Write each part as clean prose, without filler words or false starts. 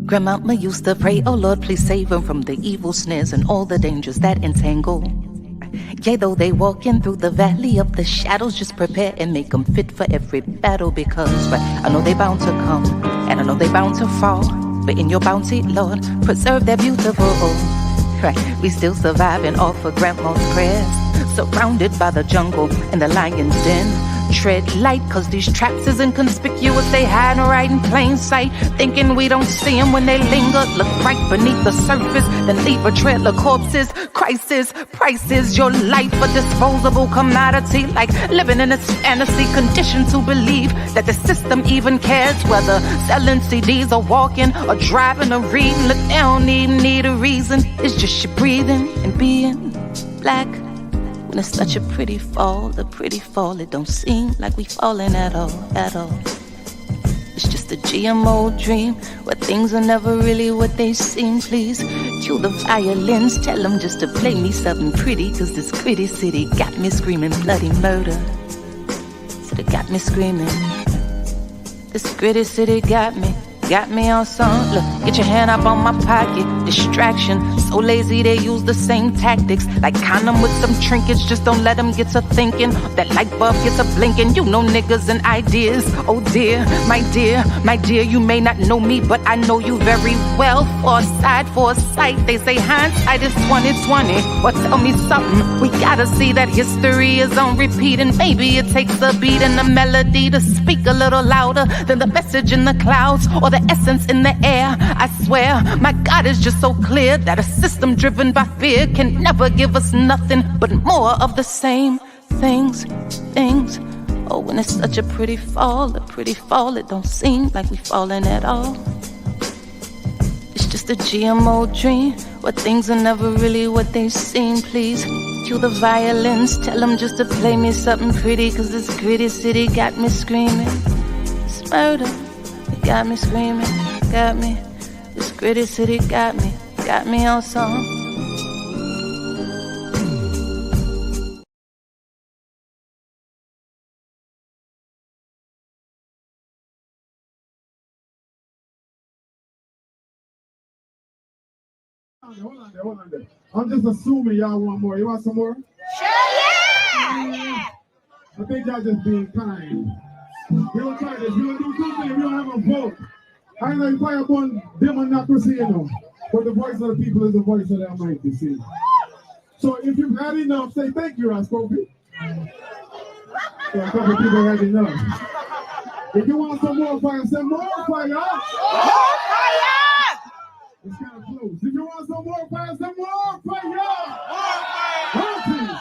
Grandmama used to pray, oh Lord, please save them from the evil snares and all the dangers that entangle. Yea, though they walking through the valley of the shadows, just prepare and make them fit for every battle, because right, I know they bound to come, and I know they bound to fall, but in your bounty, Lord, preserve their beautiful. Right, we still surviving off of grandma's prayers, surrounded by the jungle and the lion's den. Tread light, cause these traps is inconspicuous. They hide right in plain sight, thinking we don't see them when they linger. Look right beneath the surface, then leave a trail of corpses. Crisis, prices, your life a disposable commodity, like living in a fantasy, conditioned to believe that the system even cares whether selling CDs or walking or driving or reading. Look, they don't even need a reason. It's just you breathing and being black. When it's such a pretty fall, it don't seem like we falling at all, at all. It's just a GMO dream, where things are never really what they seem. Please cue the violins, tell them just to play me something pretty, cause this gritty city got me screaming bloody murder. Said it got me screaming. This gritty city got me on some. Look, get your hand up on my pocket. Distraction, so lazy they use the same tactics, like condom with some trinkets. Just don't let them get to thinking. That light bulb gets a blinking. You know niggas and ideas. Oh dear, my dear, you may not know me, but I know you very well. Foresight, they say hindsight is 2020. Well, tell me something, we gotta see that history is on repeat, and maybe it takes a beat and a melody to speak a little louder than the message in the clouds or the essence in the air. I swear, my God is just so clear that a system driven by fear can never give us nothing but more of the same things. Oh, when it's such a pretty fall, it don't seem like we falling at all. It's just a GMO dream, where things are never really what they seem. Please cue the violins, tell them just to play me something pretty, cause this gritty city got me screaming. It's murder. Got me screaming, got me. This gritty city got me on song. Hold on there. I'm just assuming y'all want more. You want some more? Sure, yeah! I think y'all just being kind. We don't try this. We don't do something. We don't have a vote. I know you fire upon democracy, you know. But the voice of the people is the voice of the Almighty, see. So if you've had enough, say thank you, Ras Kofi. So a couple of people had enough. If you want some more fire, say more fire. More fire! It's kind of close. If you want some more fire, say more fire. More fire.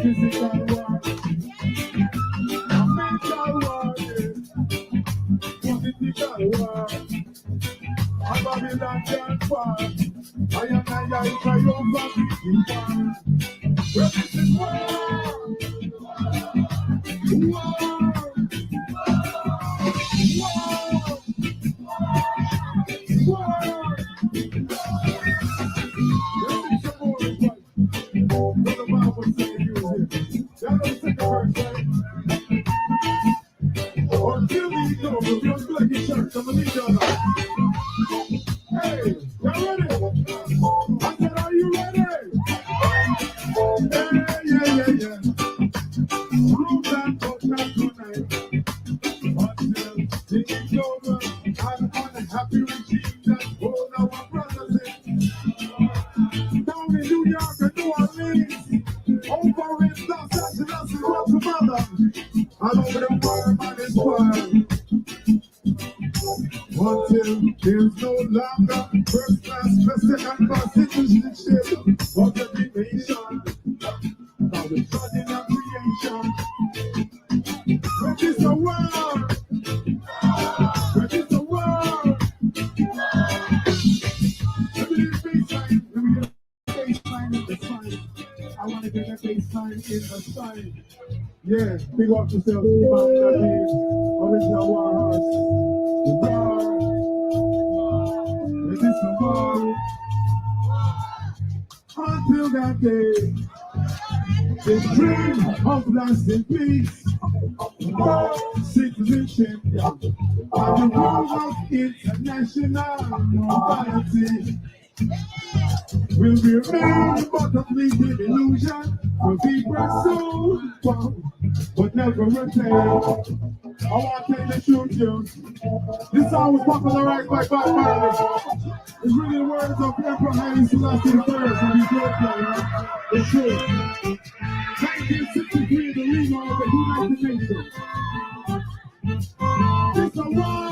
physical war, a mental war, political war, a Babylonian war. I and I triumph in war. Well, this is war. Hey, y'all ready? I said, are you ready? Yeah. Root and talk not tonight. Until it's over, I'm on a happy regime that hold our brothers in. Down in New York and New Orleans, over in Los Angeles and Guatemala, all over the world, man, is wild. Until there's no longer first class, second class citizenship of every nation. Now we're studying our creation. When it's a war, when it's a war. Let me get a baseline in the sign. I want to get a baseline in the sign. Yeah, big up yourself, keep up that name. Original war horse. War. When it's a war. Until that day, the dream of lasting peace, world citizenship, and the rule of international morality will be remain but a fleeting illusion. Will be pursued, but never retain. I want to tell you the truth, you. This song was popularized by Bob Marley. It's really the words of Emperor Haile Selassie I on his birthday. It's true. 1963, the leader of the United Nations. It's a war.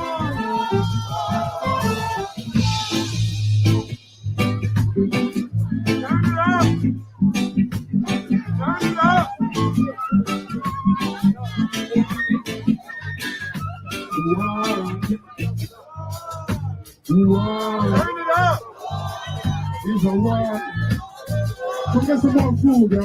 Turn it up. Turn it up. Wow. Wow. Turn it up. It's a war. Come get some more food, yo.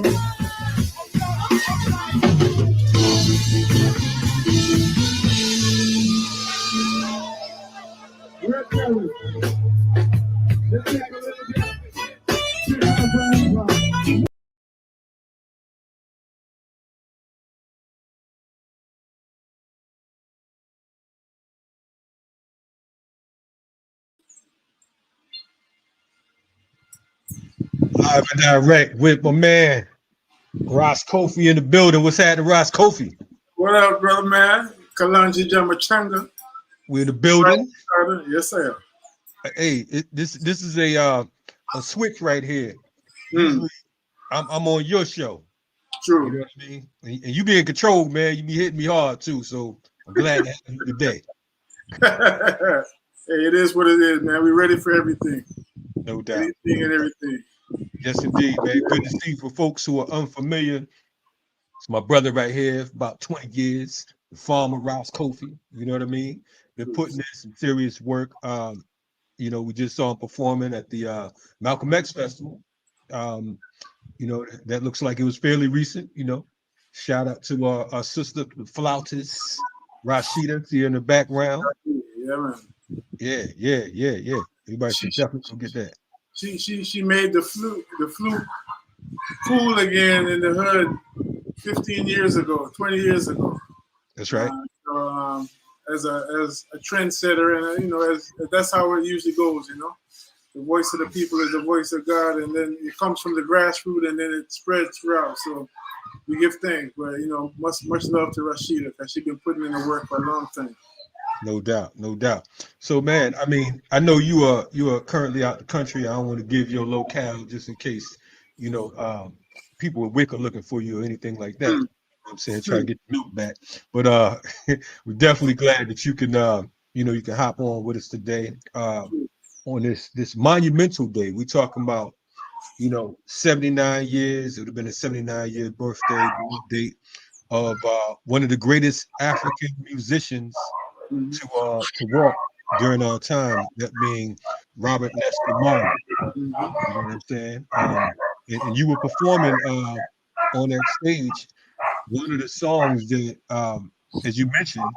Red Berry. Let's take a little bit. Live and direct with my man Ras Kofi in the building. What's happening, Ras Kofi? What up, brother, man? Kalonji Changa. We're in the building. Yes, sir. Hey, this is a switch right here. Usually, I'm on your show. True. You know what I mean? And you be in control, man. You be hitting me hard too. So I'm glad to have you today. Hey, it is what it is, man. We're ready for everything. No doubt. Anything and everything. Yes, indeed, man. Good to see you. For folks who are unfamiliar, it's my brother right here, about 20 years, the farmer Ras Kofi. You know what I mean? Been putting in some serious work. You know, we just saw him performing at the Malcolm X Festival. You know, that looks like it was fairly recent, you know. Shout out to our sister, the flautist, Rashida, here in the background. Yeah, man. Yeah. Everybody should definitely go get that. She made the flute cool again in the hood 15 years ago, 20 years ago. That's right. So, as a trendsetter, and you know, that's how it usually goes, you know. The voice of the people is the voice of God, and then it comes from the grassroots, and then it spreads throughout. So we give thanks, but you know, much love to Rashida because she's been putting in the work for a long time. No doubt. So, man, I mean, I know you are currently out the country. I don't want to give your locale just in case, you know, people with WIC are looking for you or anything like that. You know what I'm saying, try to get the milk back. But we're definitely glad that you can, you know, you can hop on with us today on this monumental day. We talking about 79 years. It would have been a 79-year birthday date of one of the greatest African musicians to walk during our time, that being Robert Nesta Marley. You know what I'm saying? And you were performing on that stage one of the songs that, as you mentioned,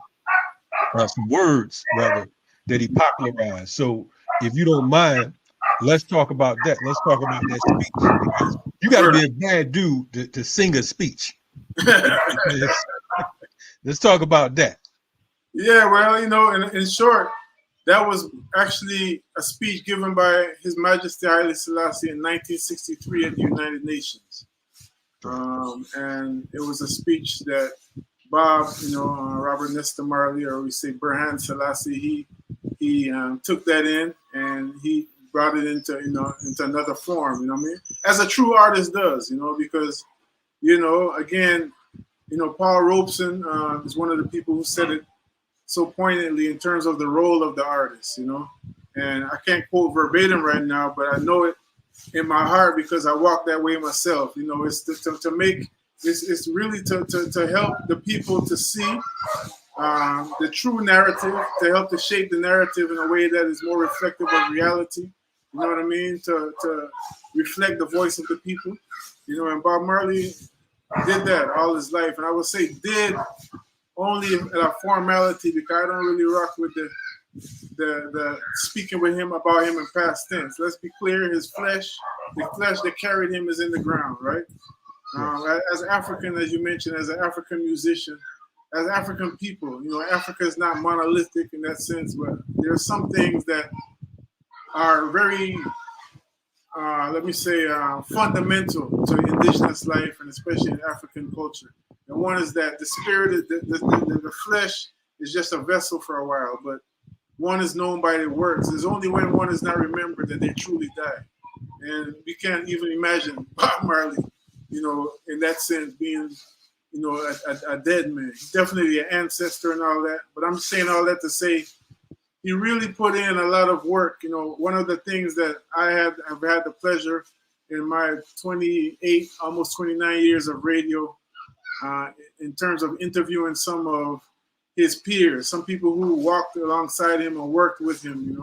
some words rather that he popularized. So if you don't mind, let's talk about that. Let's talk about that speech, because you got to be a bad dude to sing a speech. Let's talk about that. Yeah, well, in short, that was actually a speech given by His Majesty Haile Selassie in 1963 at the United Nations. And it was a speech that Bob, Robert Nesta Marley, or we say Burhan Selassie, he took that in and he brought it into another form. You know what I mean? As a true artist does, because again, Paul Robeson is one of the people who said it so poignantly in terms of the role of the artist. And I can't quote verbatim right now, but I know it in my heart because I walk that way myself. It's to make. It's really to help the people to see the true narrative, to help to shape the narrative in a way that is more reflective of reality. You know what I mean? To reflect the voice of the people. And Bob Marley did that all his life. And I would say did only a formality, because I don't really rock with the speaking with him about him in past tense. Let's be clear, the flesh that carried him is in the ground, right? As African, as you mentioned, as an African musician, as African people, Africa is not monolithic in that sense, but there are some things that are very, fundamental to indigenous life, and especially in African culture. And one is that the spirit, the flesh is just a vessel for a while, but one is known by their works. It's only when one is not remembered that they truly die. And we can't even imagine Bob Marley, in that sense, being, a dead man. He's definitely an ancestor and all that. But I'm saying all that to say he really put in a lot of work. One of the things that I've had the pleasure in my 28, almost 29 years of radio, in terms of interviewing some of his peers, some people who walked alongside him and worked with him,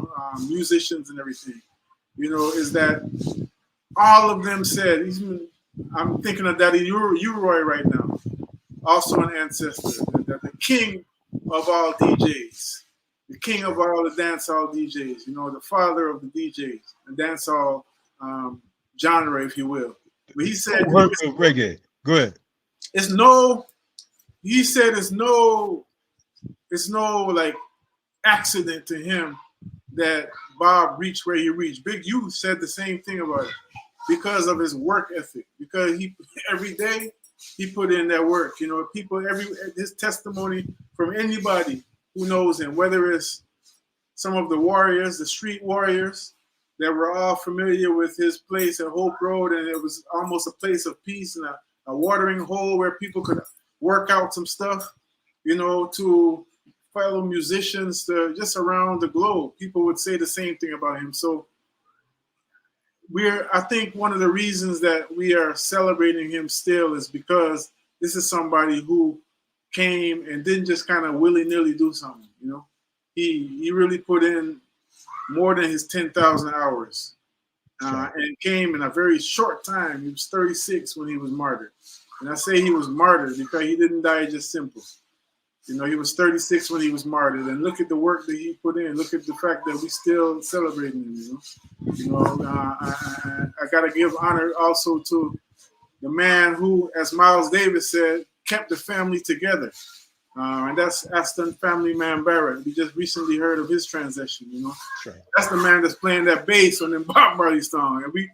musicians and everything, is that all of them said, I'm thinking of Daddy Uroy right now, also an ancestor, the king of all DJs, the king of all the dancehall DJs, the father of the DJs, the dancehall genre, if you will. But he said, reggae. Go ahead. It's no like accident to him that Bob reached where he reached. Big U said the same thing about it, because of his work ethic, because every day he put in that work. People, his testimony from anybody who knows him, whether it's some of the warriors, the street warriors that were all familiar with his place at Hope Road, and it was almost a place of peace and a watering hole where people could work out some stuff, to fellow musicians, to just around the globe. People would say the same thing about him. So I think one of the reasons that we are celebrating him still is because this is somebody who came and didn't just kind of willy-nilly do something, He really put in more than his 10,000 hours and came in a very short time. He was 36 when he was martyred. And I say he was martyred because he didn't die just simple. He was 36 when he was martyred. And look at the work that he put in. Look at the fact that we still celebrating him, I got to give honor also to the man who, as Miles Davis said, kept the family together. And that's Aston Family Man Barrett. We just recently heard of his transition, Sure. That's the man that's playing that bass on the Bob Marley song. And you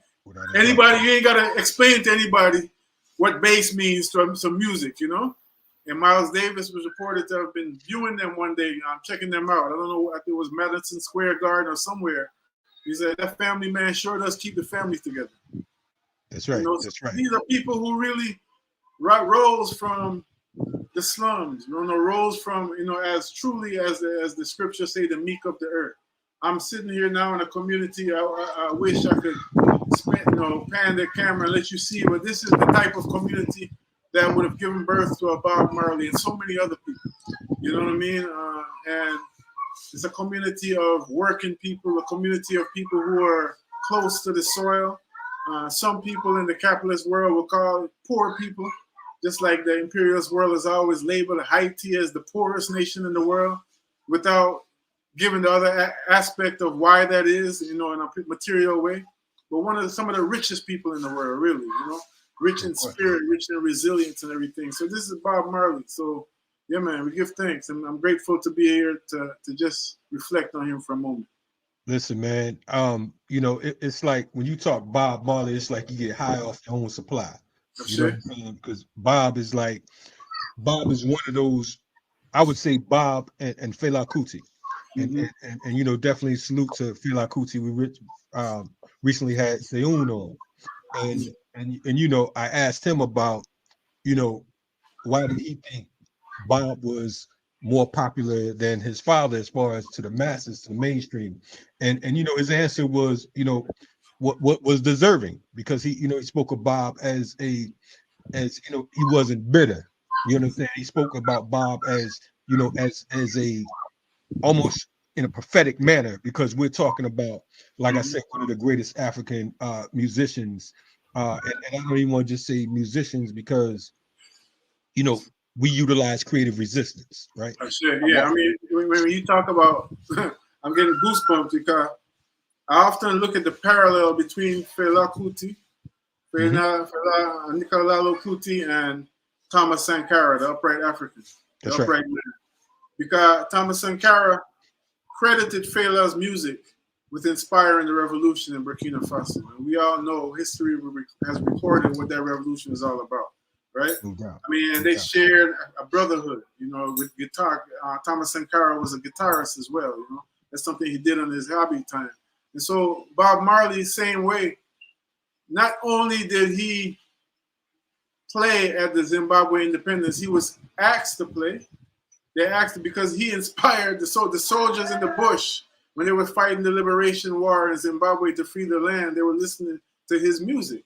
ain't got to explain to anybody what bass means to some music, And Miles Davis was reported to have been viewing them one day, checking them out. I don't know if it was Madison Square Garden or somewhere. He said, that family man sure does keep the family together. That's right. That's right. These are people who really rose from the slums, rose from, as truly as the scriptures say, the meek of the earth. I'm sitting here now in a community. I wish I could pan their camera and let you see. But this is the type of community that would have given birth to a Bob Marley and so many other people. You know what I mean? And it's a community of working people, a community of people who are close to the soil. Some people in the capitalist world will call it poor people, just like the imperialist world is always labeled Haiti as the poorest nation in the world, without giving the other aspect of why that is, in a material way. But some of the richest people in the world, really, rich in spirit, rich in resilience and everything. So this is Bob Marley. So yeah, man, we give thanks, and I'm grateful to be here to just reflect on him for a moment. Listen, man, it's like when you talk Bob Marley, it's like you get high off your own supply. You know what I'm saying? Because Bob is one of those, I would say Bob and Fela Kuti. And definitely salute to Fela Kuti. We recently had Seun on. And I asked him about, why did he think Bob was more popular than his father as far as to the masses, to the mainstream. And his answer was, what was deserving, because he spoke of Bob as he wasn't bitter. You understand? He spoke about Bob as, as a almost in a prophetic manner, because we're talking about, like I said, one of the greatest African musicians. And I don't even want to just say musicians, because we utilize creative resistance, right? Yeah. I mean, when you talk about, I'm getting goosebumps because I often look at the parallel between Fela Kuti, Fela Nicolalo Kuti, and Thomas Sankara, the upright African, the upright man. Because Thomas Sankara credited Fela's music with inspiring the revolution in Burkina Faso. And we all know history has recorded what that revolution is all about. Right? I mean, they shared a brotherhood, with guitar. Thomas Sankara was a guitarist as well, That's something he did on his hobby time. And so Bob Marley, same way, not only did he play at the Zimbabwe independence, he was asked to play. They asked him because he inspired the soldiers in the bush when they were fighting the liberation war in Zimbabwe to free the land. They were listening to his music.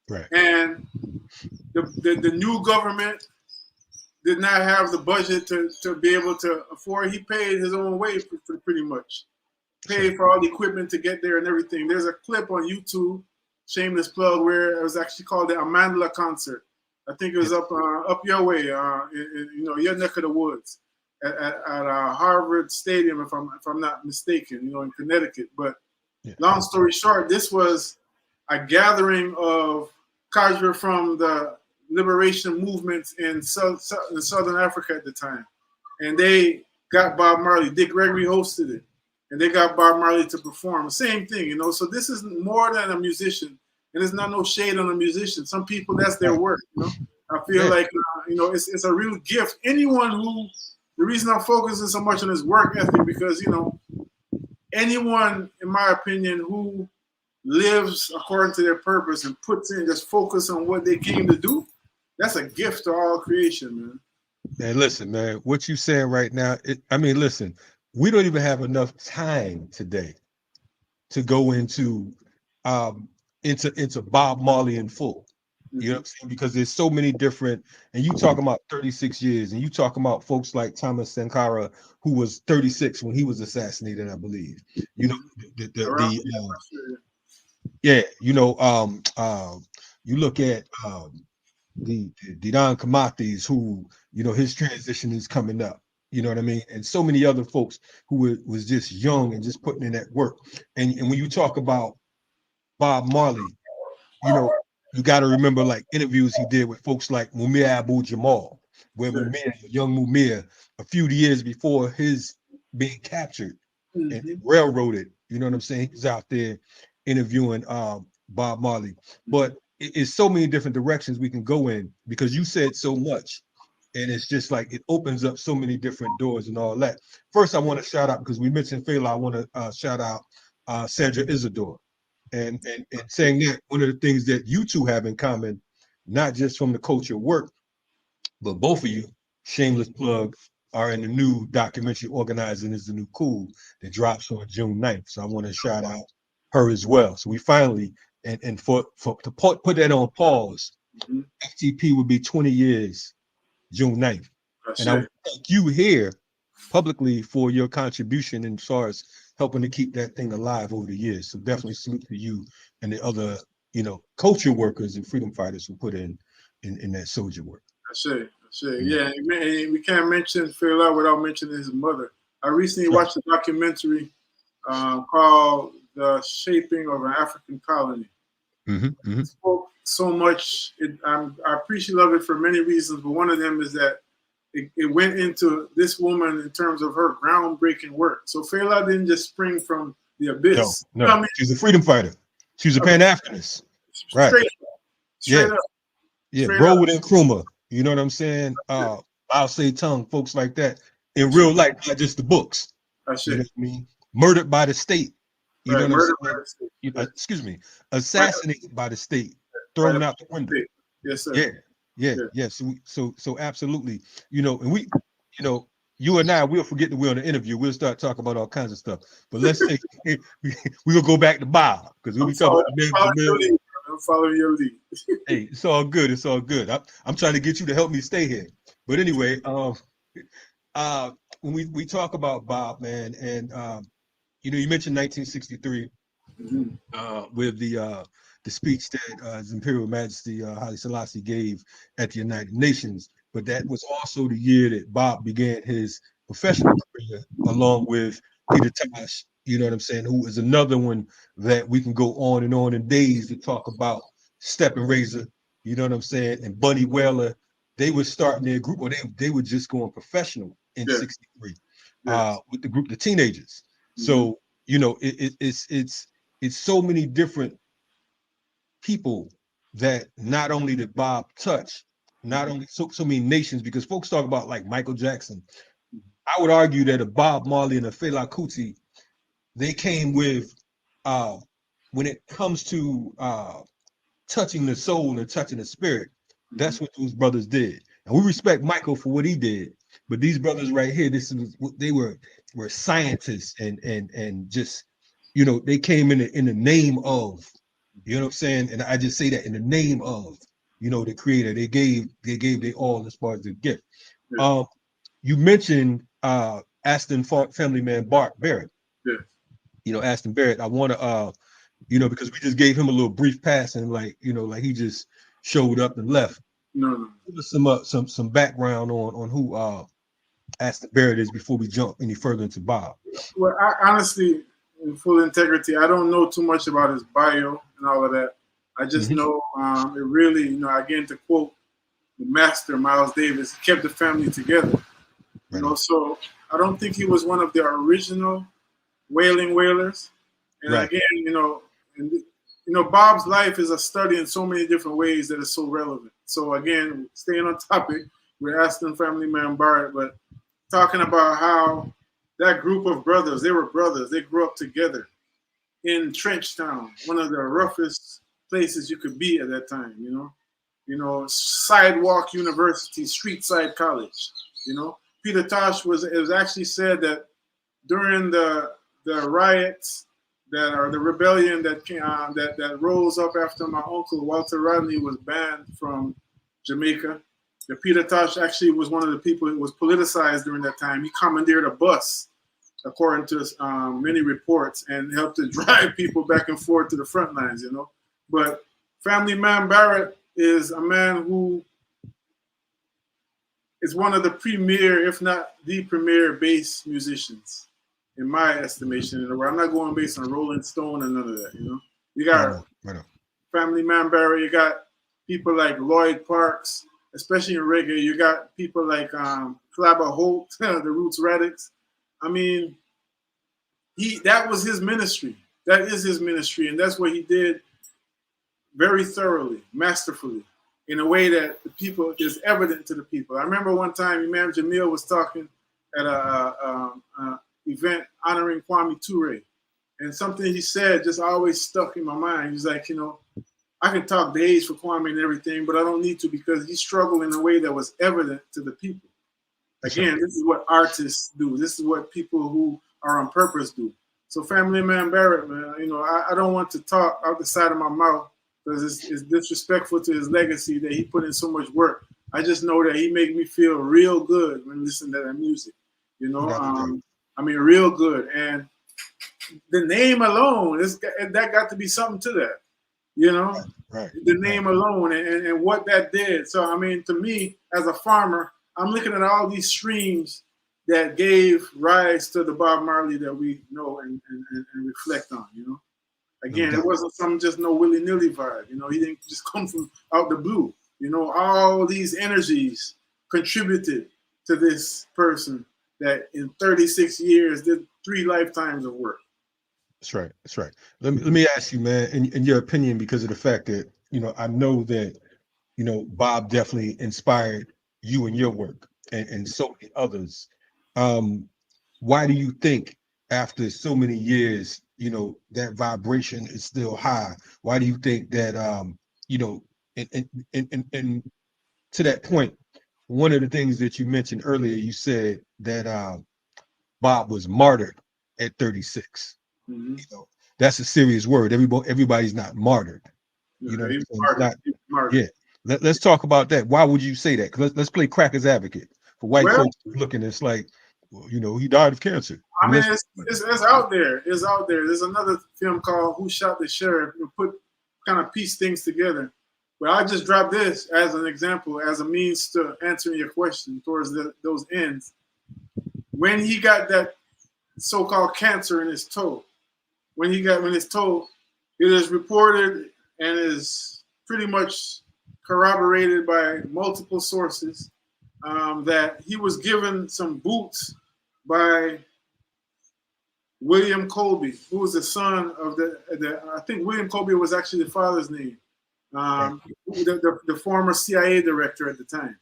Right. And the new government did not have the budget to be able to afford. He paid his own way for pretty much. Paid for all the equipment to get there and everything. There's a clip on YouTube, shameless plug, where it was actually called the Amandla concert. I think it was up your way, your neck of the woods, at Harvard Stadium, if I'm not mistaken, in Connecticut. But long story short, this was a gathering of cadre from the liberation movements in Southern Africa at the time. And they got Bob Marley. Dick Gregory hosted it. And they got Bob Marley to perform. Same thing, So this is more than a musician. And it's not no shade on a musician. Some people, that's their work, I feel like, it's a real gift. The reason I'm focusing so much on his work ethic, because, anyone, in my opinion, who lives according to their purpose and puts in, just focus on what they came to do, that's a gift to all creation, man. Man, listen, man, what you saying right now, listen, we don't even have enough time today to go into Bob Marley in full. You know what I'm saying? Because there's so many different, and you talking about 36 years, and you talking about folks like Thomas Sankara, who was 36 when he was assassinated, I believe. You look at the Didan Kamathis, who, his transition is coming up. You know what I mean? And so many other folks who was just young and just putting in that work. And when you talk about Bob Marley, you got to remember, like, interviews he did with folks like Mumia Abu Jamal, where young Mumia, a few years before his being captured and railroaded, you know what I'm saying? He was out there interviewing Bob Marley. But it's so many different directions we can go in, because you said so much. And it's just like it opens up so many different doors and all that. First, I want to shout out, because we mentioned Fela, I want to shout out Sandra Isidore. And saying that one of the things that you two have in common, not just from the culture work, but both of you, shameless plug, are in the new documentary Organizing is the New Cool that drops on June 9th. So I want to shout out her as well. So we finally and for to put that on pause, FTP would be 20 years June 9th. And I would thank you here publicly for your contribution as far as helping to keep that thing alive over the years. So definitely salute to you and the other, culture workers and freedom fighters who put in that soldier work. I say. Yeah, man, we can't mention Fela without mentioning his mother. I recently watched a documentary called The Shaping of an African Colony. It spoke so much. I appreciate it for many reasons, but one of them is that it went into this woman in terms of her groundbreaking work. So Fela didn't just spring from the abyss. No, I mean? She's a freedom fighter. She was a Pan-Africanist. Right. Straight up. Yeah, Bro within Nkrumah. You know what I'm saying? I'll say tongue, folks like that. In real life, not just the books. You know what I mean? Murdered by the state. You know what I'm saying? Excuse me. Assassinated by the state. Thrown out the window. Yes, sir. Yeah. So absolutely. And we, you and I, we'll forget that we're on the interview. We'll start talking about all kinds of stuff. But let's say we'll go back to Bob because we'll be talking about I'm following your lead. Hey, it's all good. It's all good. I'm trying to get you to help me stay here. But anyway, when we talk about Bob, man, and you mentioned 1963 with the speech that His Imperial Majesty Haile Selassie gave at the United Nations, but that was also the year that Bob began his professional career along with Peter Tosh. You know what I'm saying? Who is another one that we can go on and on in days to talk about. Step and Razor, you know what I'm saying? And Bunny Wailer, they were starting their group, or they were just going professional in '63 with the group, the Teenagers. So it's so many different people that not only did Bob touch, not only so many nations, because folks talk about like Michael Jackson. I would argue that a Bob Marley and a Fela Kuti, they came with when it comes to touching the soul and touching the spirit, that's what those brothers did. And we respect Michael for what he did. But these brothers right here, this is what they were scientists and just, they came in the name of, you know what I'm saying? And I just say that in the name of, the creator. They gave their all as far as the gift. You mentioned Aston family man Barrett. Aston Barrett. I want to because we just gave him a little brief pass and like he just showed up and left. No. Give us some background on who Aston Barrett is before we jump any further into Bob. Well, I honestly, in full integrity, I don't know too much about his bio and all of that. I just know it really, again, to quote the master Miles Davis, he kept the family together. So I don't think he was one of the original Wailing Wailers. And again, Bob's life is a study in so many different ways that is so relevant. So again, staying on topic, we're asking family man Barrett, but talking about how that group of brothers, they were brothers. They grew up together in Trenchtown, one of the roughest places you could be at that time, sidewalk university, street side college, Peter Tosh it was actually said that during the riots the rebellion that came that rose up after my uncle Walter Rodney was banned from Jamaica. The Peter Tosh actually was one of the people who was politicized during that time. He commandeered a bus, according to many reports, and helped to drive people back and forth to the front lines, But family man Barrett is a man who is one of the premier, if not the premier, bass musicians, in my estimation. I'm not going based on Rolling Stone and none of that, You got family man Barrett, you got people like Lloyd Parks, especially in reggae. You got people like Flabba Holt, the Roots Radix. I mean, that was his ministry. That is his ministry, and that's what he did very thoroughly, masterfully, in a way that the people is evident to the people. I remember one time Imam Jamil was talking at a event honoring Kwame Ture, and something he said just always stuck in my mind. He's like, I can talk days for Kwame and everything, but I don't need to because he struggled in a way that was evident to the people. Again, this is what artists do. This is what people who are on purpose do. So Family Man Barrett, man, you know, I don't want to talk out the side of my mouth because it's disrespectful to his legacy that he put in so much work. I just know that he made me feel real good when listening to that music. You know, I mean, real good. And the name alone, that got to be something to that. You know, the name alone and what that did. So, I mean, to me, as a farmer, I'm looking at all these streams that gave rise to the Bob Marley that we know and reflect on, you know. Again, it wasn't some just no willy-nilly vibe, you know. He didn't just come from out the blue. You know, all these energies contributed to this person that in 36 years did 3 lifetimes of work. That's right. That's right. Let me ask you, man, in your opinion, because of the fact that, you know, I know that, you know, Bob definitely inspired you in your work and so many others. Why do you think after so many years, you know, that vibration is still high? Why do you think that, you know, and to that point, one of the things that you mentioned earlier, you said that Bob was martyred at 36. Mm-hmm. You know, that's a serious word. Everybody's not martyred. You know, yeah. Let's talk about that. Why would you say that? Let's play crackers advocate for white folks looking. It's like, well, you know, he died of cancer. I mean, it's out there. It's out there. There's another film called Who Shot the Sheriff. You put kind of piece things together. But I just dropped this as an example, as a means to answering your question towards those ends. When he got that so-called cancer in his toe, when his toe, it is reported and is pretty much corroborated by multiple sources that he was given some boots by William Colby, who was the son of I think William Colby was actually the father's name, the former CIA director at the time.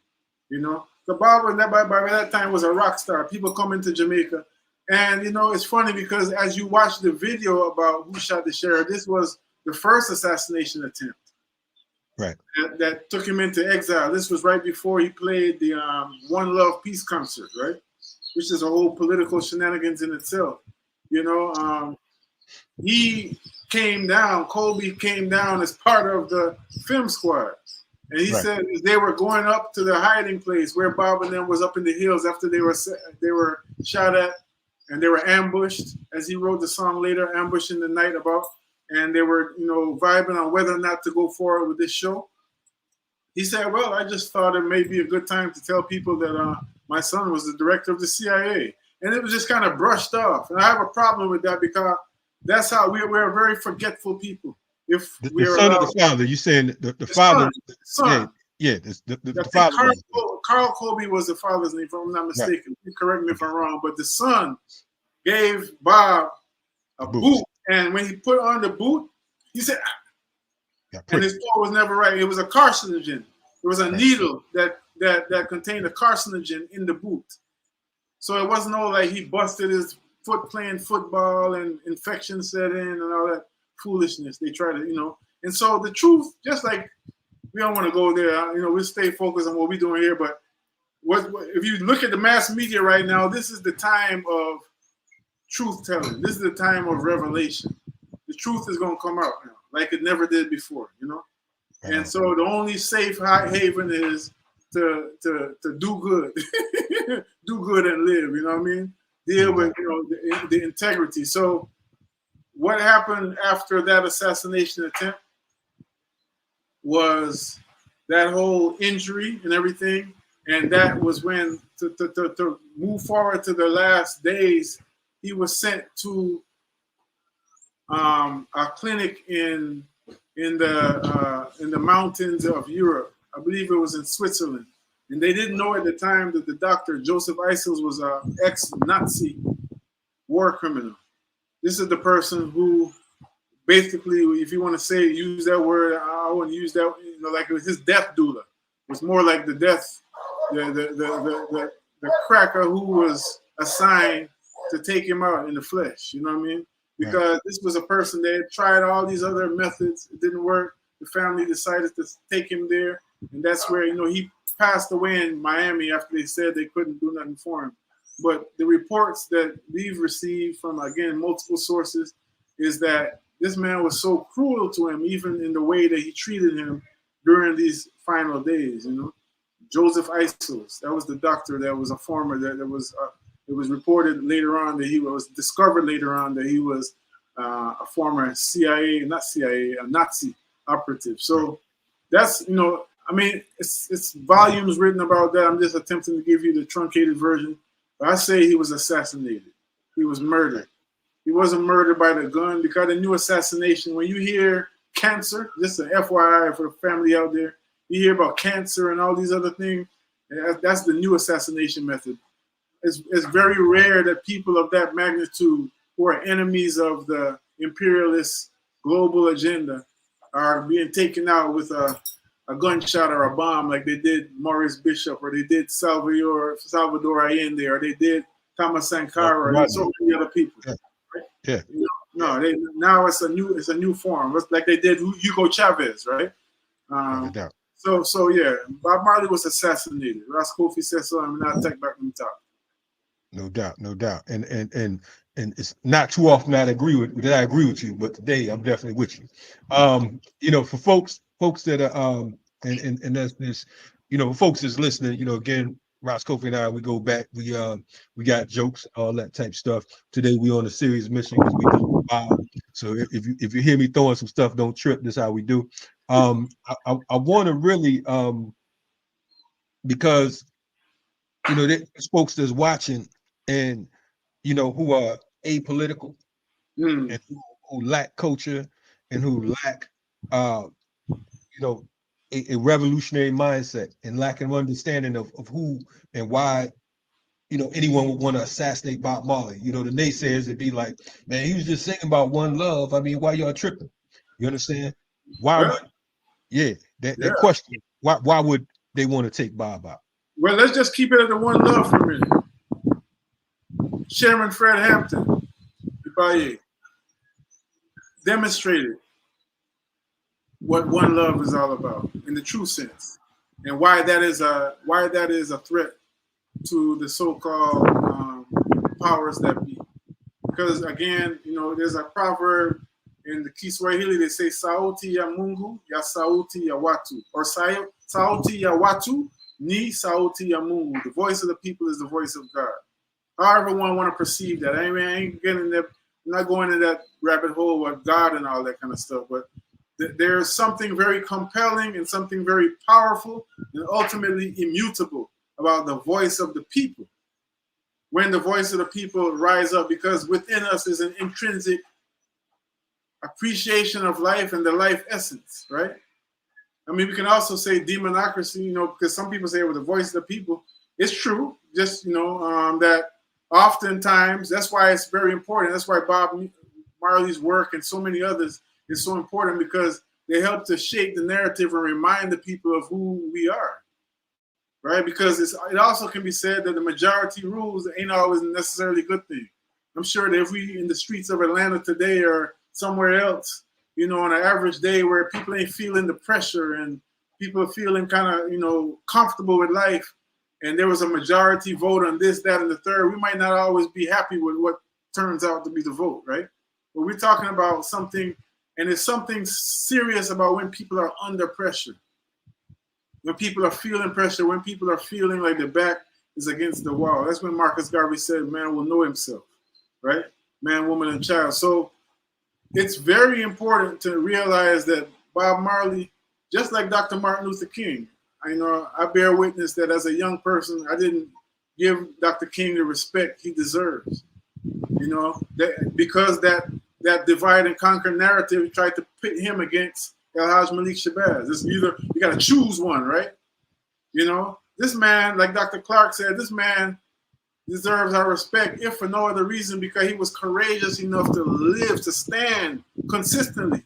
You know, so Bob by that time was a rock star. People come into Jamaica. And, you know, it's funny because as you watch the video about Who Shot the Sheriff, this was the first assassination attempt. Right. That took him into exile. This was right before he played the One Love Peace concert, right? Which is a whole political shenanigans in itself. You know, he came down, Colby came down as part of the film squad. And he said they were going up to the hiding place where Bob and them was up in the hills after they were shot at. And they were ambushed, as he wrote the song later, ambushed in the night about, and they were, you know, vibing on whether or not to go forward with this show. He said, well, I just thought it may be a good time to tell people that my son was the director of the CIA. And it was just kind of brushed off. And I have a problem with that because that's how we're very forgetful people. If the son of the father, you saying the father, son. The father. Carl Colby was the father's name, if I'm not mistaken. Right. Correct me if I'm wrong, but the son gave Bob a boot, and when he put on the boot, he said, and his toe was never right. It was a carcinogen. It was a needle that contained a carcinogen in the boot. So it wasn't all like he busted his foot playing football and infection set in and all that foolishness. They try to, you know. And so the truth, just like we don't want to go there, you know, we stay focused on what we're doing here. But what if you look at the mass media right now, this is the time of truth telling. This is the time of revelation. The truth is going to come out now, like it never did before, you know. And so the only safe haven is to do good, do good and live. You know what I mean? Deal with, you know, the integrity. So what happened after that assassination attempt was that whole injury and everything, and that was when to move forward to the last days, he was sent to a clinic in the mountains of Europe. I believe it was in Switzerland, and they didn't know at the time that the doctor Joseph Eisels was an ex-Nazi war criminal. This is the person who, basically, if you want to say, use that word, I wouldn't use that, you know, like it was his death doula. It was more like the death, the cracker who was assigned to take him out in the flesh, you know what I mean? Because this was a person that had tried all these other methods, it didn't work. The family decided to take him there, and that's where, you know, he passed away in Miami after they said they couldn't do nothing for him. But the reports that we've received from, again, multiple sources is that this man was so cruel to him, even in the way that he treated him during these final days. You know, Joseph Isos, that was the doctor that was a former, that was, it was reported later on that he was discovered later on that he was a former CIA, not CIA, a Nazi operative. So that's, you know, I mean, it's volumes written about that. I'm just attempting to give you the truncated version. But I say he was assassinated. He was murdered. He wasn't murdered by the gun, because the new assassination, when you hear cancer, just an FYI for the family out there, you hear about cancer and all these other things, that's the new assassination method. It's very rare that people of that magnitude who are enemies of the imperialist global agenda are being taken out with a gunshot or a bomb like they did Maurice Bishop, or they did Salvador Allende, or they did Thomas Sankara, and so many other people. Yeah. Right? Yeah. You know, no, now it's a new form. It's like they did Hugo Chavez, right? So yeah, Bob Marley was assassinated. Ras Kofi said so. I'm not take back from the top. No doubt, no doubt, and it's not too often that I agree with you, but today I'm definitely with you. You know, for folks that are and that's this, you know, folks that's listening, you know, again, Ras Kofi and I, we go back, we got jokes, all that type stuff. Today we on a serious mission because we do Bob. So if you hear me throwing some stuff, don't trip. This is how we do. I want to really because you know there's folks that's watching and you know who are apolitical and who lack culture and who lack you know a revolutionary mindset and lack an understanding of who and why you know anyone would want to assassinate Bob Marley. You know, the naysayers would be like, man, he was just singing about one love. I mean, why y'all tripping? You understand? Why would that question, why would they want to take Bob out? Well, let's just keep it at the one love for a minute. Chairman Fred Hampton, Ibaye, demonstrated what one love is all about in the true sense, and why that is a threat to the so-called powers that be. Because again, you know, there's a proverb in the Kiswahili, they say sauti ya Mungu ya sauti ya watu, or sauti ya watu ni sauti ya Mungu. The voice of the people is the voice of God. However one want to perceive that. I mean, I ain't getting there, I'm not going into that rabbit hole with God and all that kind of stuff, but there's something very compelling and something very powerful and ultimately immutable about the voice of the people. When the voice of the people rise up, because within us is an intrinsic appreciation of life and the life essence, right? I mean, we can also say democracy, you know, because some people say with the voice of the people, it's true. Just, you know, that oftentimes, that's why it's very important. That's why Bob Marley's work and so many others is so important, because they help to shape the narrative and remind the people of who we are, right? Because it also can be said that the majority rules ain't always necessarily a good thing. I'm sure that if we in the streets of Atlanta today or somewhere else, you know, on an average day where people ain't feeling the pressure and people are feeling kind of, you know, comfortable with life, and there was a majority vote on this, that, and the third, we might not always be happy with what turns out to be the vote, right? But we're talking about something, and it's something serious about when people are under pressure. When people are feeling pressure, when people are feeling like their back is against the wall. That's when Marcus Garvey said, man will know himself, right? Man, woman, and child. So it's very important to realize that Bob Marley, just like Dr. Martin Luther King, I bear witness that as a young person, I didn't give Dr. King the respect he deserves. You know, because that divide and conquer narrative tried to pit him against El-Haj Malik Shabazz. It's either you got to choose one, right? You know, this man, like Dr. Clark said, this man deserves our respect, if for no other reason, because he was courageous enough to live, to stand consistently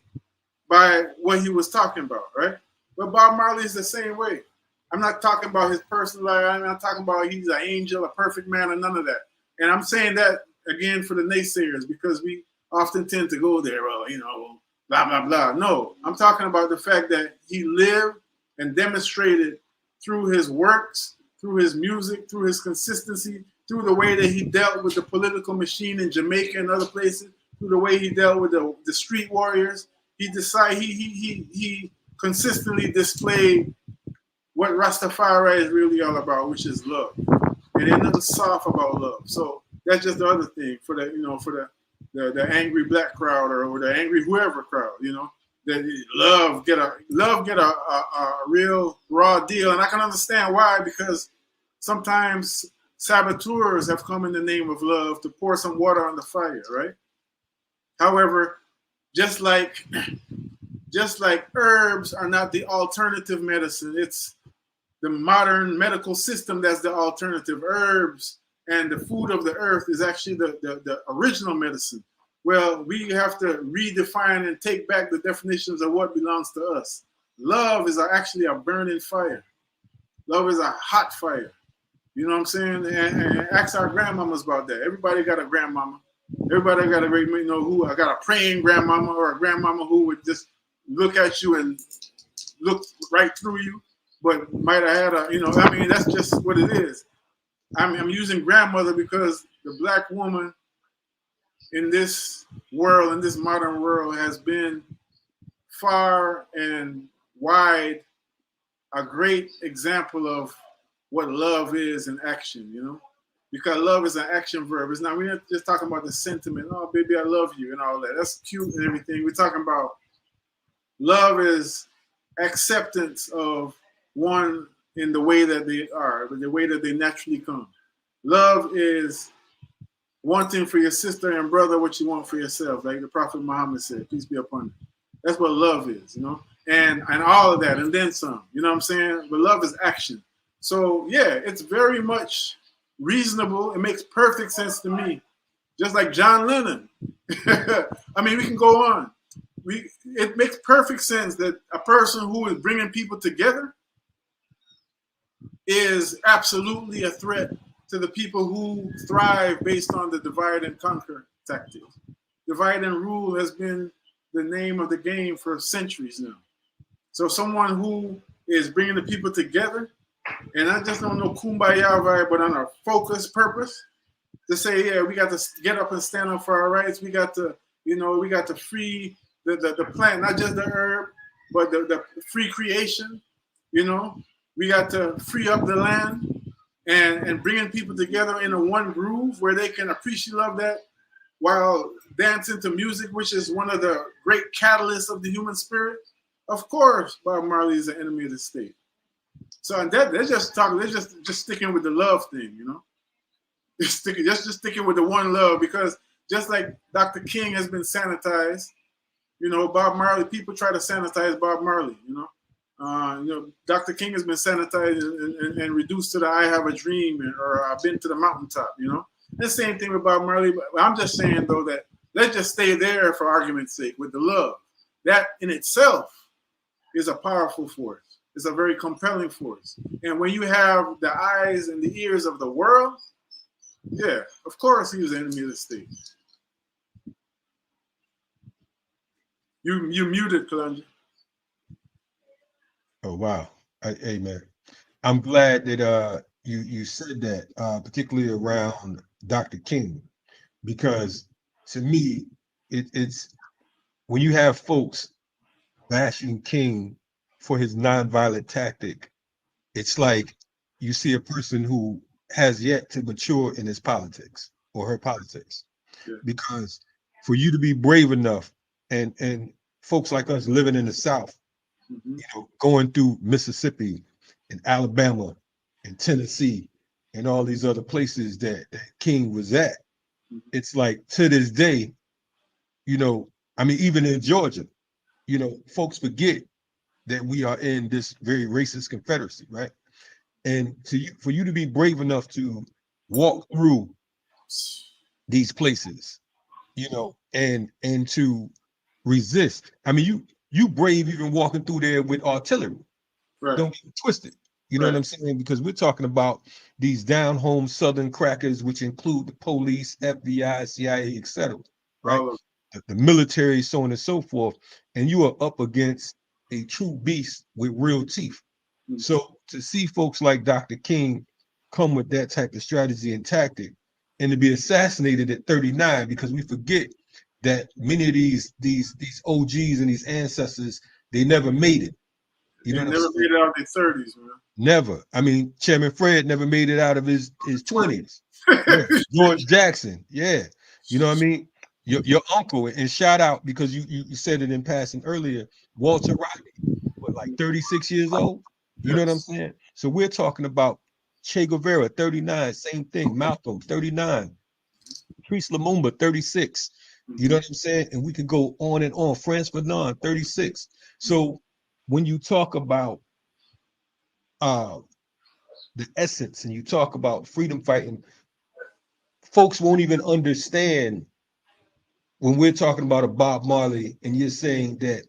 by what he was talking about, right? But Bob Marley is the same way. I'm not talking about his personal life. I'm not talking about he's an angel, a perfect man, or none of that. And I'm saying that, again, for the naysayers, because we often tend to go there, well, you know, blah, blah, blah. No, I'm talking about the fact that he lived and demonstrated through his works, through his music, through his consistency, through the way that he dealt with the political machine in Jamaica and other places, through the way he dealt with the street warriors, he consistently displayed what Rastafari is really all about, which is love. And ain't nothing soft about love. So that's just the other thing for the angry black crowd or the angry whoever crowd, that love get a real raw deal. And I can understand why, because sometimes saboteurs have come in the name of love to pour some water on the fire, right? However, just like herbs are not the alternative medicine, it's the modern medical system that's the alternative. Herbs and the food of the earth is actually the original medicine. Well, we have to redefine and take back the definitions of what belongs to us. Love is actually a burning fire. Love is a hot fire. You know what I'm saying? And ask our grandmamas about that. Everybody got a grandmama. Everybody got I got a praying grandmama or a grandmama who would just look at you and look right through you, but might have had that's just what it is. I'm using grandmother because the black woman in this world, in this modern world, has been far and wide a great example of what love is in action, because love is an action verb. It's not, we're not just talking about the sentiment, oh, baby, I love you and all that. That's cute and everything. We're talking about love is acceptance of one in the way that they are, the way that they naturally come. Love is wanting for your sister and brother what you want for yourself, like the Prophet Muhammad said, peace be upon him. That's what love is, and all of that, and then some, you know what I'm saying? But love is action. So yeah, it's very much reasonable. It makes perfect sense to me. Just like John Lennon. I mean, we can go on. It makes perfect sense that a person who is bringing people together is absolutely a threat to the people who thrive based on the divide and conquer tactic. Divide and rule has been the name of the game for centuries now. So someone who is bringing the people together, and I just don't know kumbaya vibe, but on a focused purpose, to say, yeah, we got to get up and stand up for our rights. We got to, we got to free the plant, not just the herb, but the free creation. We got to free up the land and bringing people together in a one groove where they can appreciate love that while dancing to music, which is one of the great catalysts of the human spirit. Of course, Bob Marley is an enemy of the state. So and that they're just talking. They're just sticking with the love thing, Just sticking with the one love, because just like Dr. King has been sanitized, Bob Marley. People try to sanitize Bob Marley, Dr. King has been sanitized and reduced to the "I have a dream" or "I've been to the mountaintop." The same thing with Bob Marley. But I'm just saying though that let's just stay there for argument's sake with the love. That in itself is a powerful force. It's a very compelling force. And when you have the eyes and the ears of the world, yeah, of course he was the enemy of the state. You muted, Kalonji. Oh wow. Hey man. I'm glad that you said that, particularly around Dr. King, because to me, it's when you have folks bashing King for his nonviolent tactic, it's like you see a person who has yet to mature in his politics or her politics. Yeah. Because for you to be brave enough and folks like us living in the South, going through Mississippi and Alabama and Tennessee and all these other places that King was at, it's like to this day, even in Georgia, folks forget that we are in this very racist Confederacy, right? And for you to be brave enough to walk through these places, and to resist. I mean, you brave even walking through there with artillery. Right. Don't get twisted. You know what I'm saying? Because we're talking about these down home Southern crackers, which include the police, FBI, CIA, etc. Right? The military, so on and so forth. And you are up against a true beast with real teeth. So to see folks like Dr. King come with that type of strategy and tactic, and to be assassinated at 39, because we forget that many of these OGs and these ancestors, they never made it. You know They what I'm never saying? made it out in their 30s, man. Never. I mean, Chairman Fred never made it out of his 20s. Yeah. George Jackson, yeah. You know what I mean? Your uncle, and shout out, because you said it in passing earlier, Walter Rodney, what, like 36 years old? You know what I'm saying? So we're talking about Che Guevara, 39, same thing. Malcolm, 39. Patrice Lumumba, 36. You know what I'm saying? And we could go on and on. Frantz Fanon, 36. So when you talk about the essence and you talk about freedom fighting, folks won't even understand when we're talking about a Bob Marley and you're saying that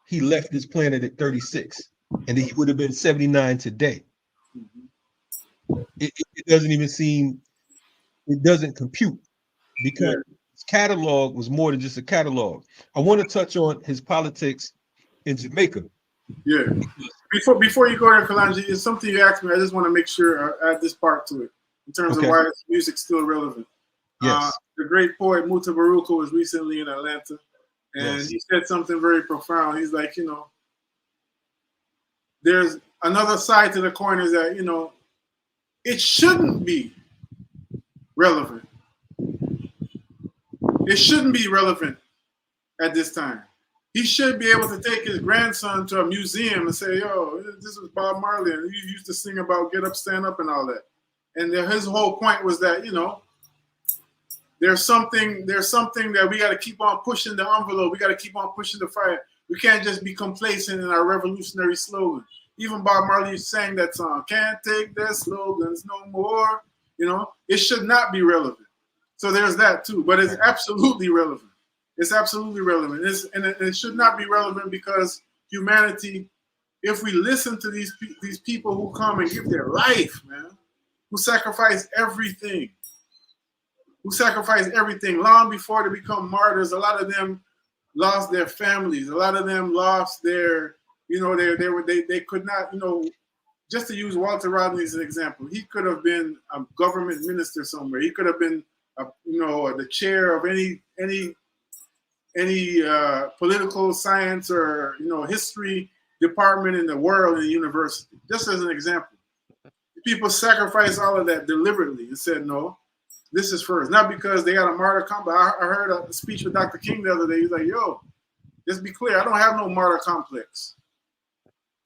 he left this planet at 36 and that he would have been 79 today. It doesn't even seem, it doesn't compute, because his catalog was more than just a catalog. I want to touch on his politics in Jamaica. Yeah. Before you go there, Kalonji, it's something you asked me. I just want to make sure I add this part to it in terms of why this music's still relevant. Yes. The great poet Muta Baruka was recently in Atlanta, and he said something very profound. He's like, you know, there's another side to the coin, is that, you know, it shouldn't be relevant. It shouldn't be relevant at this time. He should be able to take his grandson to a museum and say, yo, this was Bob Marley, and he used to sing about get up, stand up, and all that. And his whole point was that, you know, there's something that we got to keep on pushing the envelope. We got to keep on pushing the fire. We can't just be complacent in our revolutionary slogan. Even Bob Marley sang that song, can't take their slogans no more. You know, it should not be relevant. So there's that too, but it's absolutely relevant. It's absolutely relevant. It should not be relevant because humanity, if we listen to these people who come and give their life, man, who sacrifice everything, long before they become martyrs. A lot of them lost their families. A lot of them lost their, you know, they could not, you know, just to use Walter Rodney as an example, he could have been a government minister somewhere. He could have been, you know, the chair of any political science or, you know, history department in the world in the university. Just as an example, people sacrificed all of that deliberately and said, no, this is first. Not because they got a martyr complex. I heard a speech with Dr. King the other day. He's like, yo, just be clear, I don't have no martyr complex,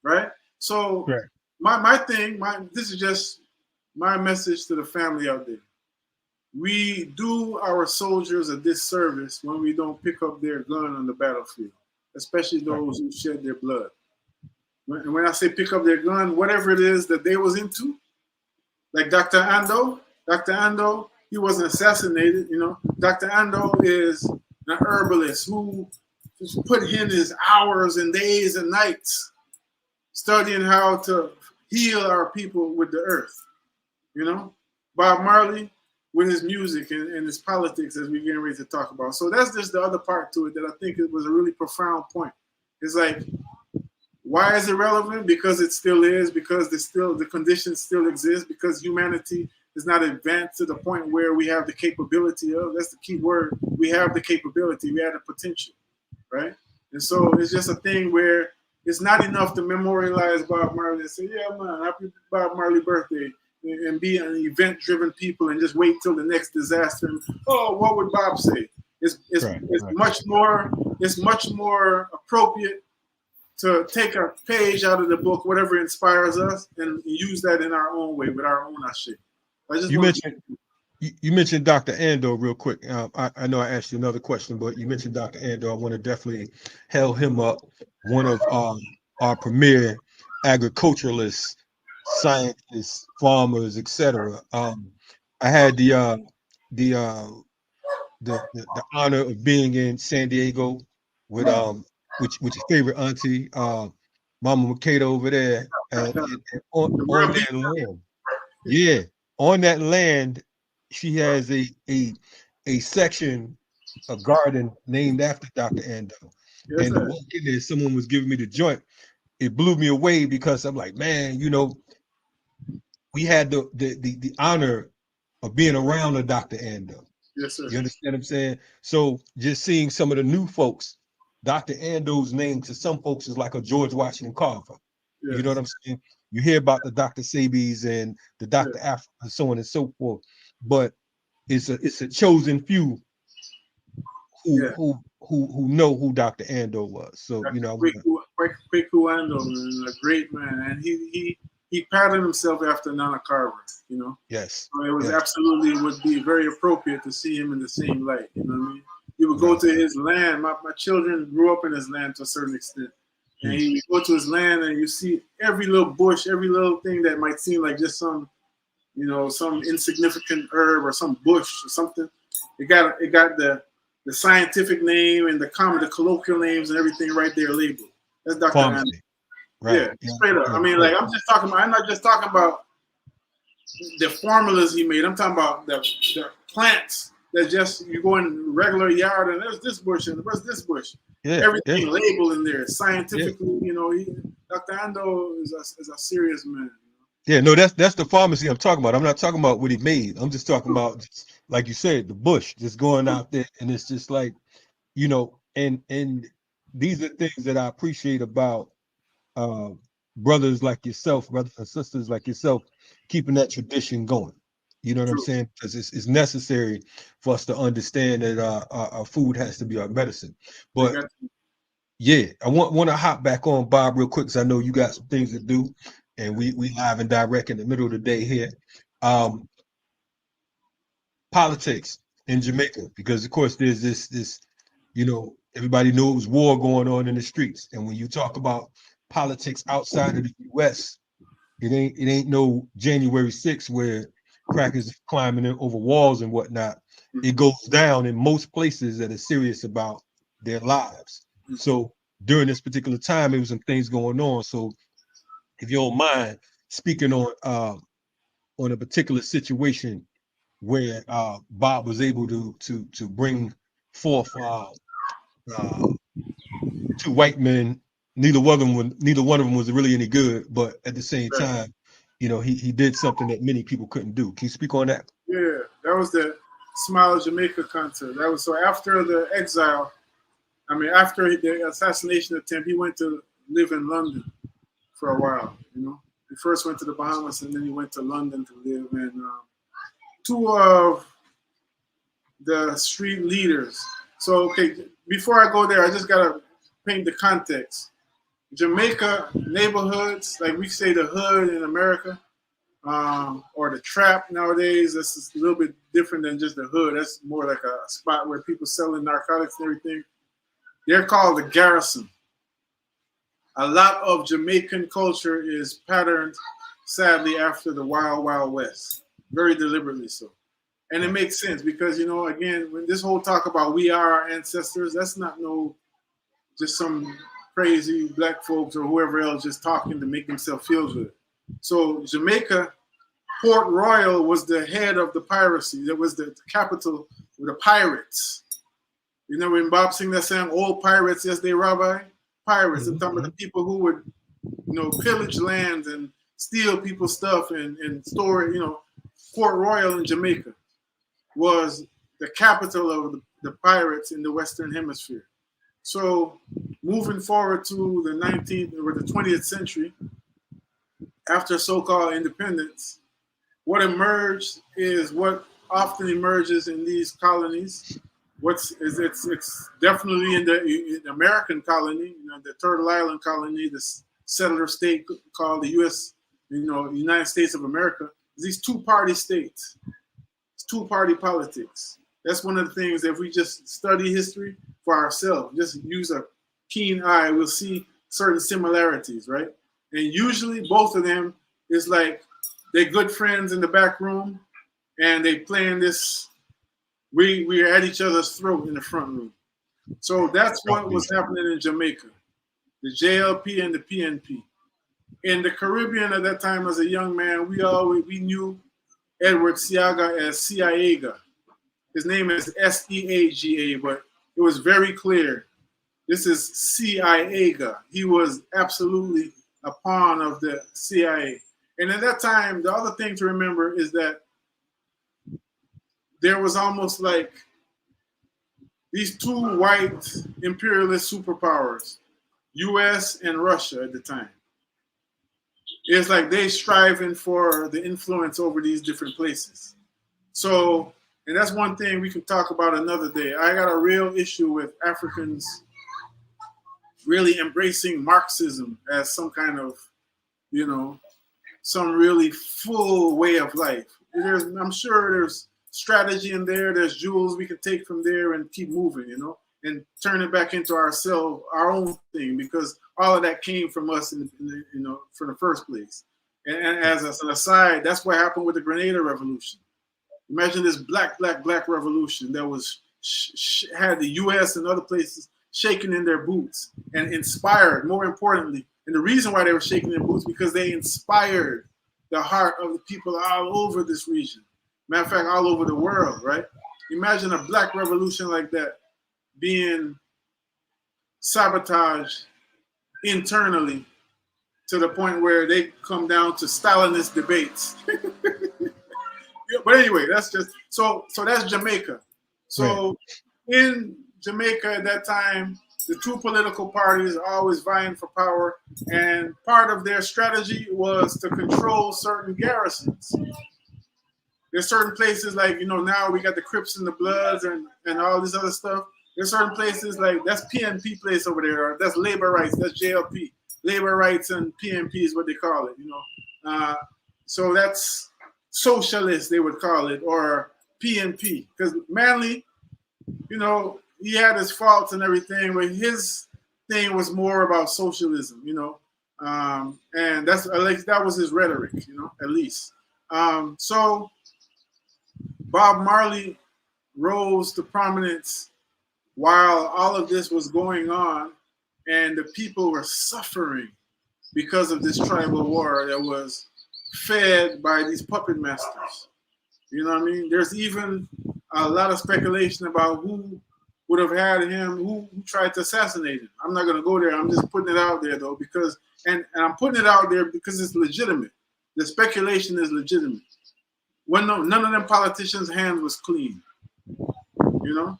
right? So this is just my message to the family out there. We do our soldiers a disservice when we don't pick up their gun on the battlefield, especially those who shed their blood. And when I say pick up their gun, whatever it is that they was into, like Dr. Ando, he wasn't assassinated, you know. Dr. Ando is an herbalist who put in his hours and days and nights studying how to heal our people with the earth, you know. Bob Marley with his music and his politics, as we're getting ready to talk about. So that's just the other part to it that I think it was a really profound point. It's like, why is it relevant? Because it still is, because the conditions still exist, because humanity is not advanced to the point where we have the capability of, that's the key word, we have the capability, we have the potential, right? And so it's just a thing where it's not enough to memorialize Bob Marley and say, yeah, man, happy Bob Marley birthday, and be an event-driven people and just wait till the next disaster. And, oh, what would Bob say? It's much more appropriate to take a page out of the book, whatever inspires us, and use that in our own way with our own shit. You mentioned Dr. Ando real quick. I know I asked you another question, but you mentioned Dr. Ando. I want to definitely hail him up, one of our premier agriculturalists, scientists, farmers, etc. I had the honor of being in San Diego with with your favorite auntie, Mama Makeda over there, and on that land. Yeah, on that land, she has a section, a garden named after Dr. Ando. Yes, and to walk in there, someone was giving me the joint. It blew me away because I'm like, man, you know, we had the honor of being around a Dr. Ando. Yes, sir. You understand what I'm saying? So just seeing some of the new folks, Dr. Ando's name to some folks is like a George Washington Carver. Yes. You know what I'm saying? You hear about the Dr. Sabis and the Dr. Yes. Afro and so on and so forth, but it's a chosen few who know who Dr. Ando was. So Dr. you know, Kwaku Ando, man, a great man, and he patterned himself after Nana Carver. You know. yes, So it was yes. absolutely would be very appropriate to see him in the same light. You know what I mean? You would go to his land. My children grew up in his land to a certain extent. And you go to his land and you see every little bush, every little thing that might seem like just some, you know, some insignificant herb or some bush or something. It got the scientific name and the colloquial names and everything right there labeled. That's Dr. Andy. Right. Yeah, straight up. I mean, like I'm not just talking about the formulas he made. I'm talking about the plants that just you go in regular yard and there's this bush and what's this bush. Everything labeled in there scientifically. You know, Dr. Ando is a serious man. Yeah, no, that's the pharmacy I'm talking about. I'm not talking about what he made. I'm just talking about, like you said, the bush just going out there, and it's just like, you know, and these are things that I appreciate about brothers like yourself, brothers and sisters like yourself, keeping that tradition going. You know what I'm saying? Because it's necessary for us to understand that our food has to be our medicine. But yeah, I want to hop back on Bob real quick because I know you got some things to do, and we live and direct in the middle of the day here. Politics in Jamaica, because of course there's this, you know, everybody knows war going on in the streets, and when you talk about politics outside of the U.S., it ain't no January 6th where crackers climbing in over walls and whatnot. It goes down in most places that are serious about their lives. So during this particular time, there was some things going on. So if you don't mind speaking on a particular situation where Bob was able to bring forth two white men. Neither one of them was really any good, but at the same time, you know, he did something that many people couldn't do. Can you speak on that? Yeah, that was the Smile of Jamaica concert. That was so after the exile. I mean, after the assassination attempt, he went to live in London for a while. You know, he first went to the Bahamas and then he went to London to live. And two of the street leaders. So, okay, before I go there, I just gotta paint the context. Jamaica neighborhoods, like we say the hood in America, or the trap nowadays, this is a little bit different than just the hood. That's more like a spot where people selling narcotics and everything. They're called the garrison. A lot of Jamaican culture is patterned, sadly, after the Wild Wild West, very deliberately so. And it makes sense because, you know, again, when this whole talk about we are our ancestors, that's not just some crazy black folks or whoever else just talking to make themselves feel good. So Jamaica, Port Royal was the head of the piracy. That was the capital of the pirates. You know when Bob sing that song, "Old pirates, yes they rabbi." Pirates. I'm talking about the people who would, you know, pillage lands and steal people's stuff and store it. You know, Port Royal in Jamaica was the capital of the pirates in the Western Hemisphere. So moving forward to the 19th or the 20th century, after so-called independence, what emerged is what often emerges in these colonies. It's definitely in the American colony, you know, the Turtle Island colony, the settler state called the U.S., you know, United States of America. These two-party states. It's two-party politics. That's one of the things that if we just study history for ourselves, just use a keen eye, we'll see certain similarities, right? And usually both of them is like they're good friends in the back room and they playing this, we are at each other's throat in the front room. So that's what was happening in Jamaica, the JLP and the PNP. In the Caribbean at that time as a young man, we knew Edward Seaga as Seaga. His name is Seaga, but it was very clear. This is Seaga. He was absolutely a pawn of the CIA. And at that time, the other thing to remember is that there was almost like these two white imperialist superpowers, US and Russia at the time. It's like they striving for the influence over these different places. So, and that's one thing we can talk about another day. I got a real issue with Africans really embracing Marxism as some kind of, you know, some really full way of life. I'm sure there's strategy in there. There's jewels we can take from there and keep moving, you know, and turn it back into ourselves, our own thing, because all of that came from us, you know, from the first place. And as an aside, that's what happened with the Grenada Revolution. Imagine this black revolution that was had the U.S. and other places shaking in their boots and inspired, more importantly. And the reason why they were shaking their boots because they inspired the heart of the people all over this region. Matter of fact, all over the world, right? Imagine a black revolution like that being sabotaged internally to the point where they come down to Stalinist debates. But anyway, that's just so that's Jamaica. So in Jamaica at that time, the two political parties are always vying for power, and part of their strategy was to control certain garrisons. There's certain places like, you know, now we got the Crips and the Bloods and all this other stuff. There's certain places like that's PNP place over there, or that's labor rights, that's JLP. Labor rights and PNP is what they call it, you know. So that's socialist, they would call it, or PNP. Because Manley, you know, he had his faults and everything, but his thing was more about socialism, you know. And that's like that was his rhetoric, you know, at least. So Bob Marley rose to prominence while all of this was going on, and the people were suffering because of this tribal war that was fed by these puppet masters. You know what I mean? There's even a lot of speculation about who would have had him, who tried to assassinate him. I'm not going to go there. I'm just putting it out there, though, because, and I'm putting it out there because it's legitimate. The speculation is legitimate. When none of them politicians' hands was clean, you know?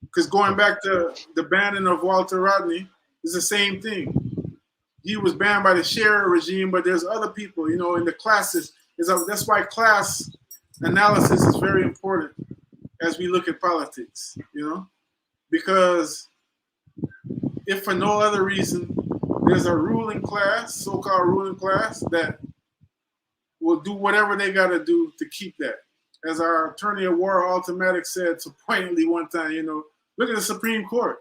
Because going back to the banning of Walter Rodney, it's the same thing. He was banned by the Scherer regime, but there's other people, you know, in the classes. That's why class analysis is very important as we look at politics, you know? Because if for no other reason, there's a ruling class, so-called ruling class, that will do whatever they got to do to keep that. As our attorney at war, Automatic, said so poignantly one time, you know, look at the Supreme Court.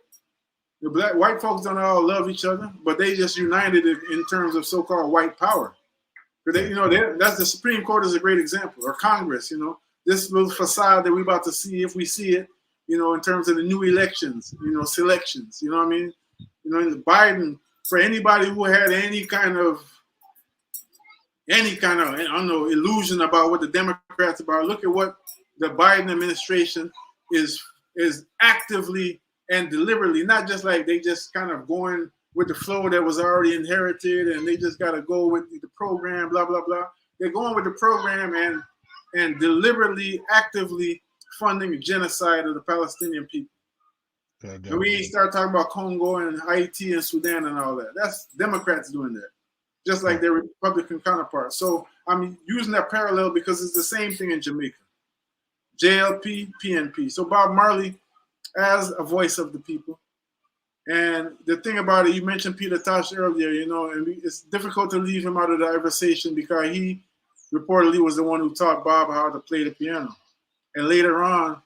The white folks don't all love each other, but they just united in terms of so-called white power. They, you know, that's the Supreme Court is a great example, or Congress, you know, this little facade that we're about to see, if we see it, you know, in terms of the new elections, you know, selections, you know what I mean? You know, Biden, for anybody who had any kind of, I don't know, illusion about what the Democrats about, look at what the Biden administration is actively and deliberately, not just like they just kind of going with the flow that was already inherited and they just got to go with the program, blah, blah, blah. They're going with the program and deliberately, actively funding genocide of the Palestinian people. And we start talking about Congo and Haiti and Sudan and all that. That's Democrats doing that, just like their Republican counterparts. So I'm using that parallel because it's the same thing in Jamaica. JLP, PNP. So Bob Marley as a voice of the people. And the thing about it, you mentioned Peter Tosh earlier, you know, and it's difficult to leave him out of the conversation because he reportedly was the one who taught Bob how to play the piano. And later on,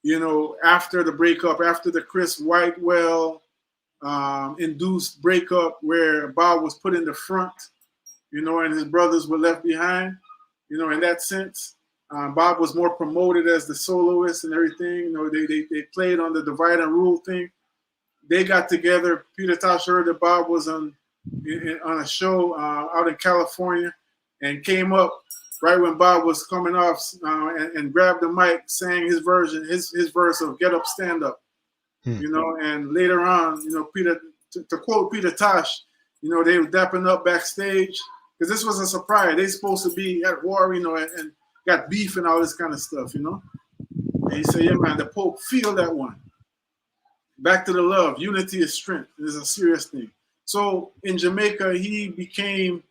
you know, after the breakup, after the Chris Whitewell induced breakup where Bob was put in the front, you know, and his brothers were left behind, you know, in that sense, Bob was more promoted as the soloist and everything. You know, they played on the divide and rule thing. They got together. Peter Tosh heard that Bob was on a show out in California and came up right when Bob was coming off and grabbed the mic, sang his version, his verse of "Get Up, Stand Up." You know, and later on, you know, Peter, to quote Peter Tosh, you know, they were dapping up backstage, because this was a surprise. They supposed to be at war, you know, and got beef and all this kind of stuff, you know. And he said, yeah, man, the Pope feel that one. Back to the love. Unity is strength. It is a serious thing. So in Jamaica, he became,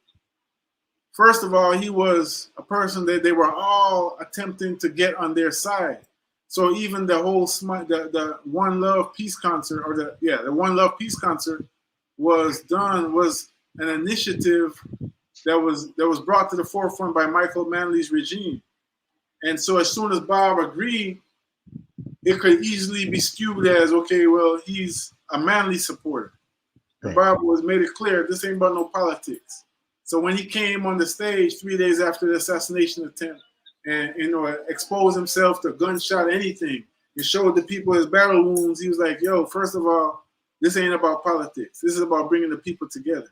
first of all, he was a person that they were all attempting to get on their side. So even the whole the One Love Peace concert, or the One Love Peace concert was an initiative that was brought to the forefront by Michael Manley's regime. And so as soon as Bob agreed, it could easily be skewed as, okay, well, he's a Manley supporter. Right. Bob was made it clear, this ain't about no politics. So when he came on the stage 3 days after the assassination attempt and, you know, exposed himself to gunshot, anything, and showed the people his battle wounds, he was like, yo, first of all, this ain't about politics. This is about bringing the people together.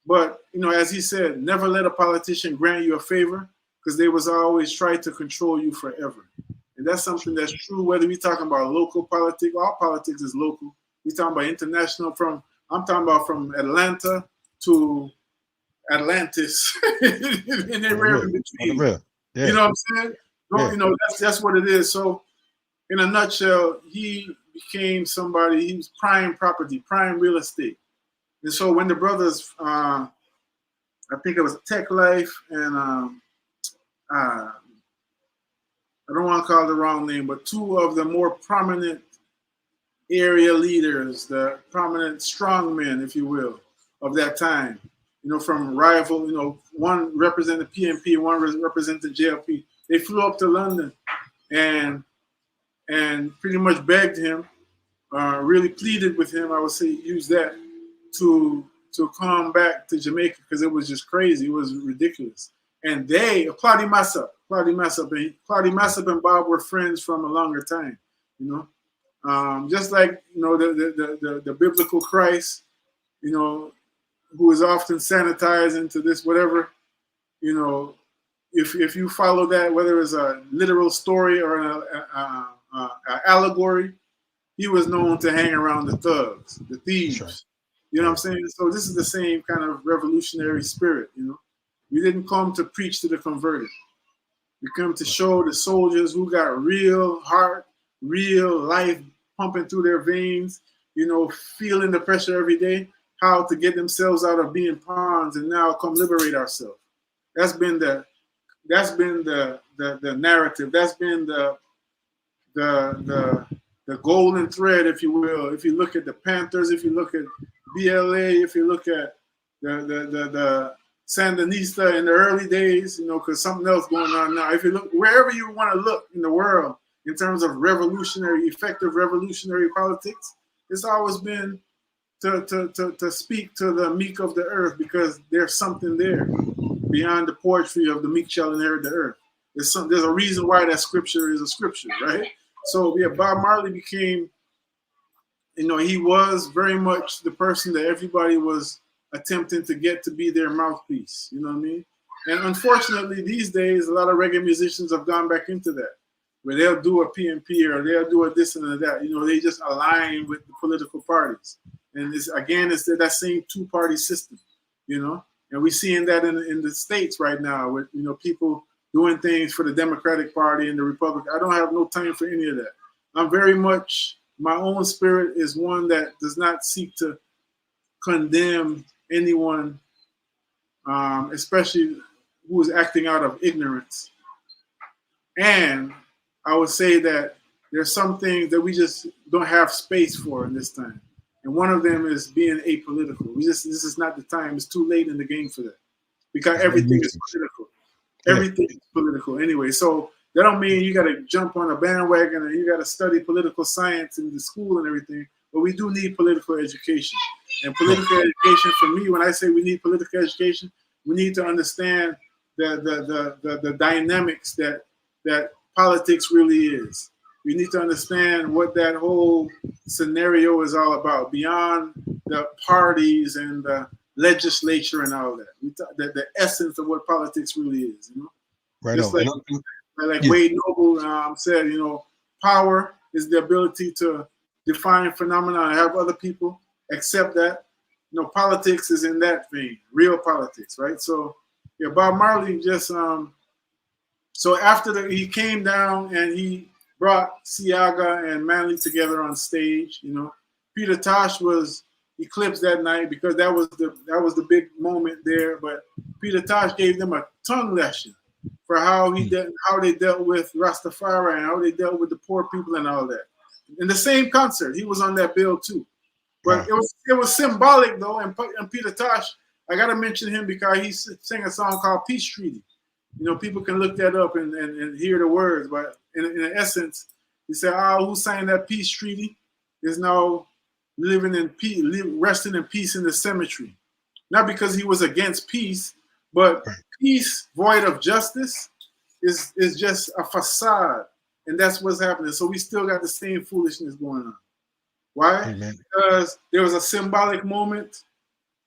But, you know, as he said, never let a politician grant you a favor, because they was always try to control you forever. And that's something that's true, whether we're talking about local politics, all politics is local. We're talking about international, I'm talking about from Atlanta to Atlantis and everywhere in between. Yeah. You know what I'm saying? Yeah. You know, that's what it is. So in a nutshell, he became somebody, he was prime property, prime real estate. And so when the brothers, I think it was Tech Life and I don't want to call it the wrong name, but two of the more prominent area leaders, the prominent strongmen, if you will, of that time, you know, from rival, you know, one represented PNP, one represented JLP. They flew up to London and pretty much begged him, really pleaded with him, I would say, use that to come back to Jamaica, because it was just crazy. It was ridiculous. And Claudia Massap and Bob were friends from a longer time, you know. Just like, you know, the biblical Christ, you know, who is often sanitized into this whatever, you know, if you follow that, whether it's a literal story or an allegory, he was known to hang around the thugs, the thieves. Right. You know what I'm saying? So this is the same kind of revolutionary spirit, you know. We didn't come to preach to the converted. We come to show the soldiers who got real heart, real life pumping through their veins, you know, feeling the pressure every day, how to get themselves out of being pawns and now come liberate ourselves. That's been the narrative. That's been the golden thread, if you will. If you look at the Panthers, if you look at BLA, if you look at the Sandinista in the early days, you know, because something else going on now. If you look wherever you want to look in the world in terms of effective revolutionary politics, it's always been to speak to the meek of the earth, because there's something there beyond the poetry of the meek shall inherit the earth. There's a reason why that scripture is a scripture, right? So yeah, Bob Marley became, you know, he was very much the person that everybody was attempting to get to be their mouthpiece, you know what I mean? And unfortunately, these days, a lot of reggae musicians have gone back into that, where they'll do a PNP or they'll do a this and a that. You know, they just align with the political parties. And it's that same two-party system, you know? And we're seeing that in the States right now with, you know, people doing things for the Democratic Party and the Republican. I don't have no time for any of that. I'm very much, my own spirit is one that does not seek to condemn anyone, especially who is acting out of ignorance. And I would say that there's some things that we just don't have space for in this time. And one of them is being apolitical. This is not the time. It's too late in the game for that, because everything is political. Everything is political anyway. So that don't mean you got to jump on a bandwagon and you got to study political science in the school and everything. But we do need political education. And political education, for me, when I say we need political education, we need to understand the dynamics that politics really is. We need to understand what that whole scenario is all about, beyond the parties and the legislature and all that. The essence of what politics really is, you know. Right. Just like Wade Noble said, you know, power is the ability to define phenomena and have other people accept that. politics is in that vein, real politics, right? So yeah, Bob Marley just so after he came down and he brought Siaga and Manley together on stage, Peter Tosh was eclipsed that night because that was the big moment there. But Peter Tosh gave them a tongue lesson for how they dealt with Rastafari and how they dealt with the poor people and all that. In the same concert, he was on that bill too. But it was symbolic though, and Peter Tosh, I gotta mention him because he sang a song called Peace Treaty. People can look that up and hear the words, but in essence, he said, who signed that peace treaty is now living in peace, resting in peace in the cemetery. Not because he was against peace, but peace void of justice is just a facade, and that's what's happening. So we still got the same foolishness going on. Why? Amen. Because there was a symbolic moment,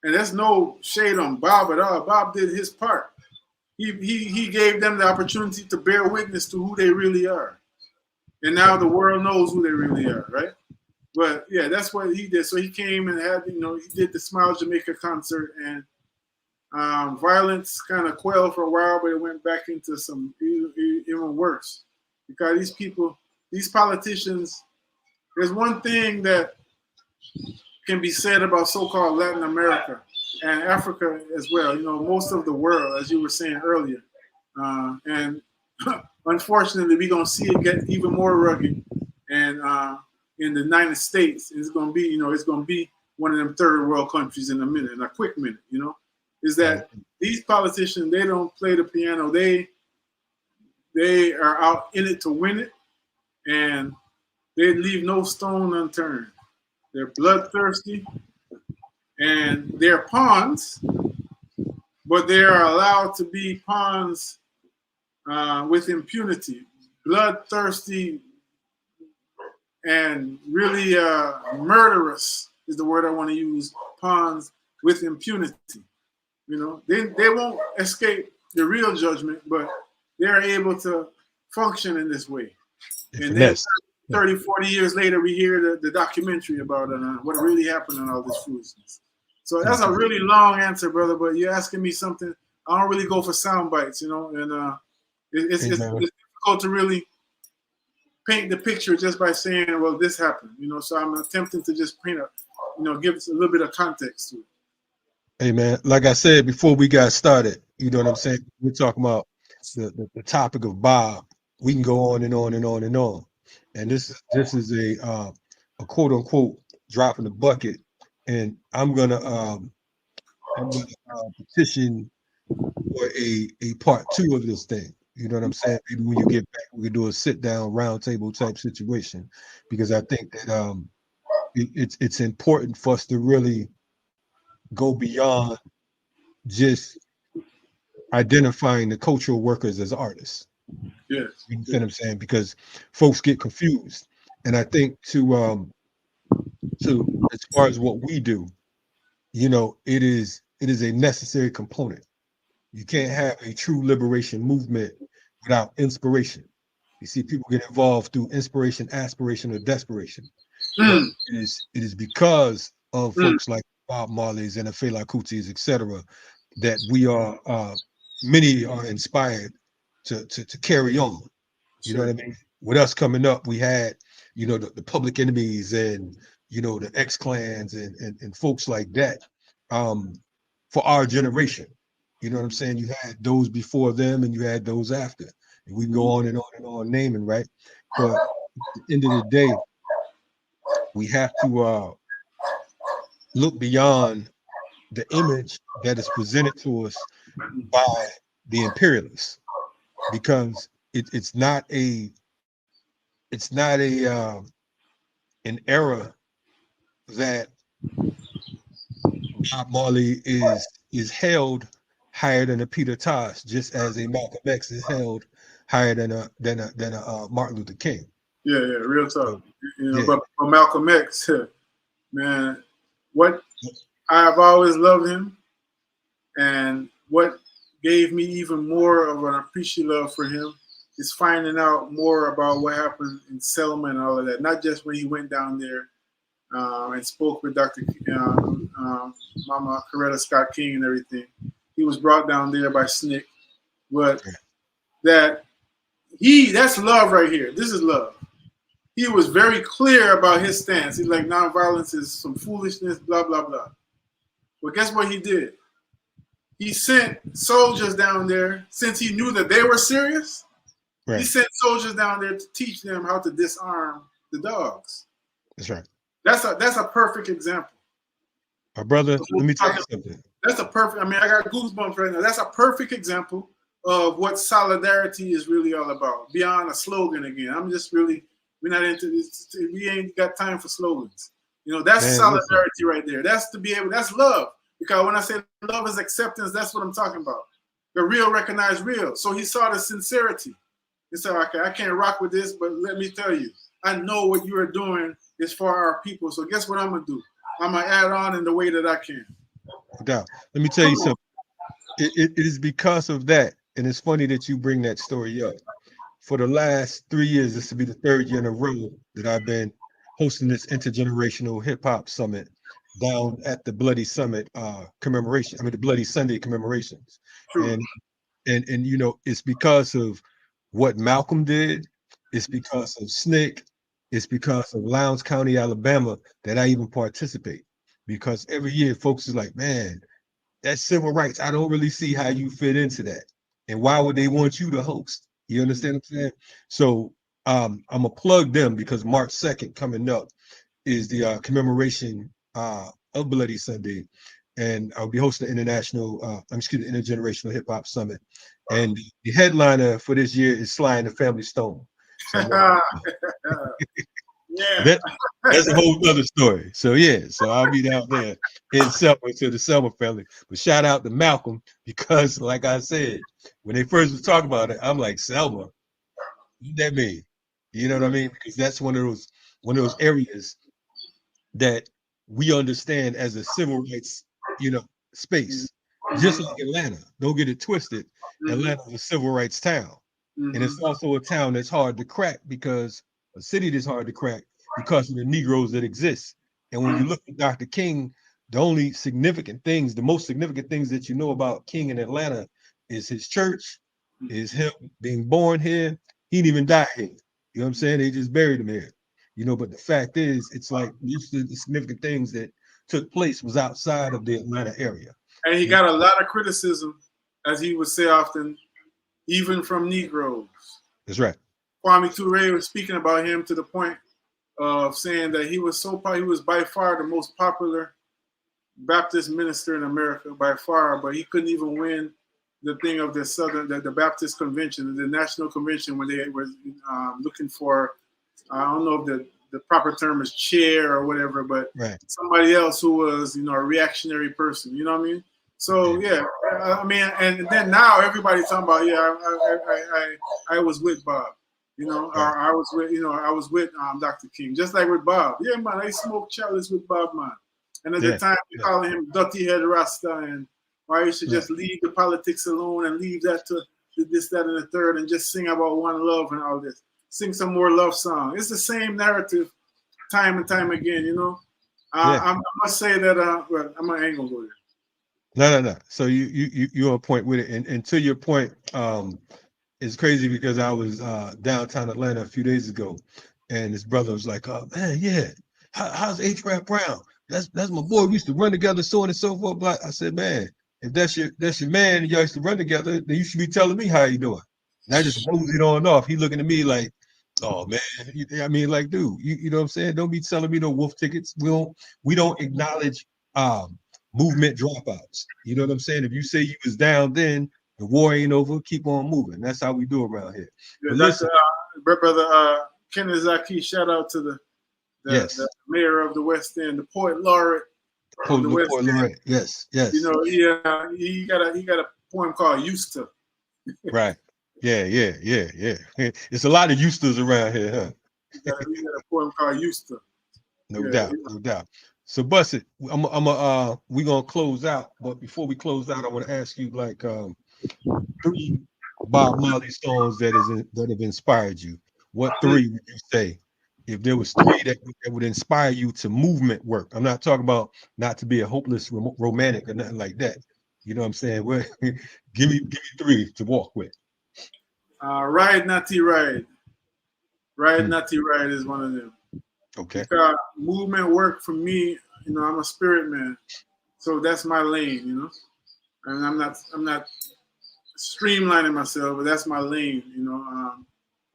and there's no shade on Bob at all. Bob did his part. He gave them the opportunity to bear witness to who they really are. And now the world knows who they really are, right? But yeah, that's what he did. So he came and had, he did the Smile Jamaica concert, and violence kind of quelled for a while, but it went back into some even worse. Because these politicians, there's one thing that can be said about so-called Latin America and Africa as well. Most of the world, as you were saying earlier, and unfortunately, we're gonna see it get even more rugged. And in the United States, it's gonna be, it's gonna be one of them third world countries in a quick minute. Is that these politicians, they don't play the piano. They are out in it to win it, and they leave no stone unturned. They're bloodthirsty, and they're pawns, but they are allowed to be pawns with impunity. Bloodthirsty and really murderous is the word I want to use. Pawns with impunity. They won't escape the real judgment, but they're able to function in this way. And then 30, 40 years later, we hear the documentary about what really happened and all this foolishness. So that's a really long answer, brother, but you're asking me something. I don't really go for sound bites, and it's difficult to really paint the picture just by saying, well, this happened, so I'm attempting to just paint give us a little bit of context to it. Hey, man, like I said before we got started, you know what I'm saying? We're talking about the topic of Bob. We can go on and on and on and on. And this is a quote unquote drop in the bucket. And I'm gonna petition for a part 2 of this thing. You know what I'm saying? Maybe when you get back, we can do a sit down round table type situation, because I think that it's important for us to really go beyond just identifying the cultural workers as artists. Yes. You know what I'm saying? Because folks get confused. And I think to as far as what we do, it is a necessary component. You can't have a true liberation movement without inspiration. You see, people get involved through inspiration, aspiration, or desperation. It is because of folks like Bob Marley's and the Fela Kuti's, etc., that we are many are inspired to carry on. You know what I mean? With us coming up, we had, the Public Enemies and the X-Clans and folks like that for our generation. You know what I'm saying? You had those before them and you had those after. And we can go on and on and on naming, right? But at the end of the day, we have to look beyond the image that is presented to us by the imperialists, because it's not an era that Bob Marley is held higher than a Peter Tosh, just as a Malcolm X is held higher than a Martin Luther King. Yeah, real talk. But Malcolm X, man, what I've always loved him, and what gave me even more of an appreciation for him is finding out more about what happened in Selma and all of that. Not just when he went down there and spoke with Dr. Mama Coretta Scott King and everything. He was brought down there by Snick, but that's love right here. This is love. He was very clear about his stance. He's like, nonviolence is some foolishness, blah, blah, blah. But guess what he did? He sent soldiers down there, since he knew that they were serious. Right. He sent soldiers down there to teach them how to disarm the dogs. That's right. That's a perfect example. My brother, let me tell you something. That's a perfect, I got goosebumps right now. That's a perfect example of what solidarity is really all about, beyond a slogan again. We're not into this. We ain't got time for slogans. That's solidarity right there. That's love. Because when I say love is acceptance, that's what I'm talking about. The real recognize real. So he saw the sincerity. He said, okay, I can't rock with this, but let me tell you, I know what you are doing is for our people. So guess what I'm going to do? I'm going to add on in the way that I can. Let me tell you something. It is because of that. And it's funny that you bring that story up. For the last 3 years, this will be the third year in a row that I've been hosting this intergenerational hip hop summit down at the Bloody Summit commemoration. The Bloody Sunday commemorations. True. And it's because of what Malcolm did. It's because of Snick. It's because of Lowndes County, Alabama, that I even participate. Because every year, folks is like, man, that's civil rights. I don't really see how you fit into that. And why would they want you to host? You understand what I'm saying? So I'm going to plug them because March 2nd coming up is the commemoration of Bloody Sunday. And I'll be hosting the intergenerational hip hop summit. And the headliner for this year is Sly and the Family Stone. So, yeah. That's a whole other story. So I'll be down there in Selma to the Selma family. But shout out to Malcolm because, like I said, when they first was talking about it, I'm like, Selma, what that mean? You know what I mean? Because that's one of those areas that we understand as a civil rights, space. Just like Atlanta. Don't get it twisted. Atlanta's a civil rights town. And it's also a town that's hard to crack because a city that's hard to crack because of the Negroes that exist. And when you look at Dr. King, the most significant things that you know about King in Atlanta is his church, is him being born here. He didn't even die here. You know what I'm saying? They just buried him here. But the fact is, it's like most of the significant things that took place was outside of the Atlanta area. And he got a lot of criticism, as he would say often, even from Negroes. That's right. Kwame Ture was speaking about him to the point of saying that he was by far the most popular Baptist minister in America by far, but he couldn't even win the thing of the Baptist convention, the national convention, when they were looking for, I don't know if the proper term is chair or whatever, but somebody else who was, a reactionary person, you know what I mean? So and then now everybody's talking about, I was with Bob, or I was with Dr. King, just like with Bob. Yeah, man, I smoked chalice with Bob, man. And at the time, we calling him Dirty Head Rasta, and why you should just leave the politics alone and leave that to this, that, and the third, and just sing about one love and all this. Sing some more love song. It's the same narrative, time and time again. I must say that. I ain't gonna go there. No. So you're on point with it, and to your point, it's crazy because I was downtown Atlanta a few days ago, and his brother was like, "Oh man, yeah, how's H. Rap Brown? That's my boy. We used to run together, so on and so forth." But I said, "Man, if that's your man, and y'all used to run together, then you should be telling me how you doing." And I just rose it on off. He looking at me like, "Oh man," like, dude, you know what I'm saying? Don't be selling me no wolf tickets. We don't acknowledge movement dropouts. You know what I'm saying? If you say you was down then, the war ain't over, keep on moving. That's how we do around here. Yeah, but listen, brother Kenneth Zaki, shout out to the mayor of the West End, the poet laureate of the West End. Yes. He got a poem called "Used to." Right. Yeah. It's a lot of used to's around here, huh? He got a poem called "Used to." No doubt. So, Busted, we're gonna close out, but before we close out, I want to ask you 3 Bob Marley songs that have inspired you. What 3 would you say if there was three that would inspire you to movement work. I'm not talking about not to be a hopeless romantic or nothing like that. You know what I'm saying? Well, give me three to walk with. Ride Natty Ride. Ride Hmm. Natty Ride is one of them. Okay. Because movement work for me, I'm a spirit man. So that's my lane. And I'm not streamlining myself, but that's my lane.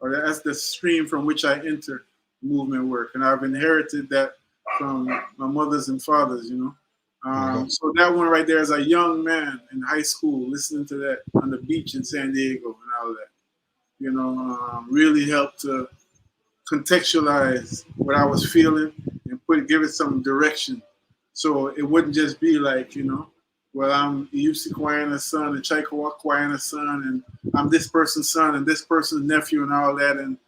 Or that's the stream from which I enter movement work. And I've inherited that from my mothers and fathers. So that one right there, as a young man in high school, listening to that on the beach in San Diego and all that, really helped to contextualize what I was feeling and give it some direction. So it wouldn't just be like, well, I'm Yusi Kwayana's son and Chaikawa Kwayana's son, and I'm this person's son and this person's nephew and all that, and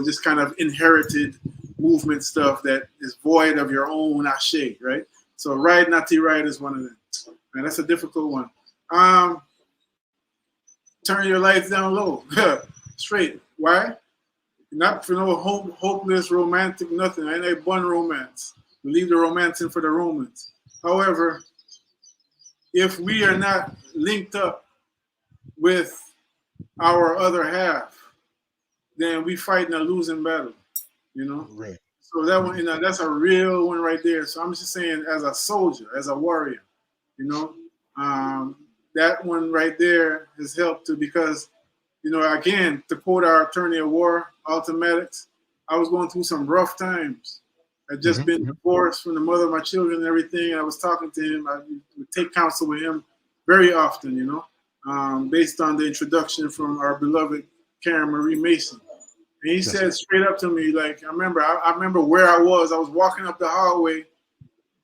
just kind of inherited movement stuff that is void of your own ashe, right? So Ride Nati Ride is one of them. Man, that's a difficult one. Turn your lights down low. Straight. Why? Not for no hopeless, romantic, nothing. I ain't one romance. We leave the romance in for the Romans. However, if we are not linked up with our other half, then we fighting a losing battle. Right. So that one, that's a real one right there. So I'm just saying, as a soldier, as a warrior, that one right there has helped to, because, again, to quote our attorney at war, Ultimatics, I was going through some rough times. I'd just been divorced from the mother of my children and everything. And I was talking to him. I would take counsel with him very often, based on the introduction from our beloved Karen Marie Mason. And he said straight up to me, like, I remember where I was. I was walking up the hallway,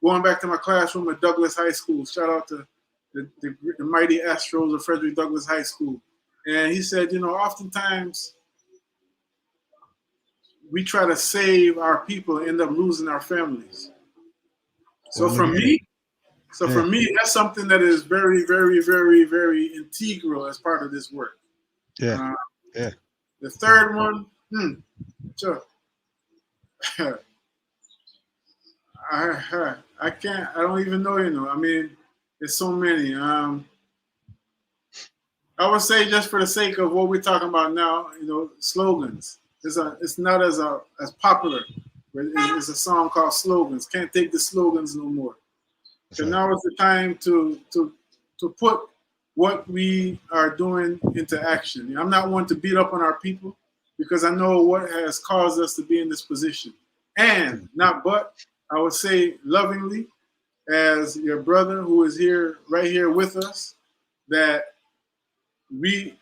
going back to my classroom at Douglas High School. Shout out to the mighty Astros of Frederick Douglass High School. And he said, oftentimes we try to save our people and end up losing our families. So for me, that's something that is very, very, very, very integral as part of this work. Yeah. The third one, sure. I can't. I don't even know. I mean, there's so many. I would say, just for the sake of what we're talking about now, slogans. It's not as popular. It's a song called Slogans. Can't take the slogans no more. So now is the time to put what we are doing into action. I'm not one to beat up on our people, because I know what has caused us to be in this position. And I would say lovingly, as your brother who is right here with us, that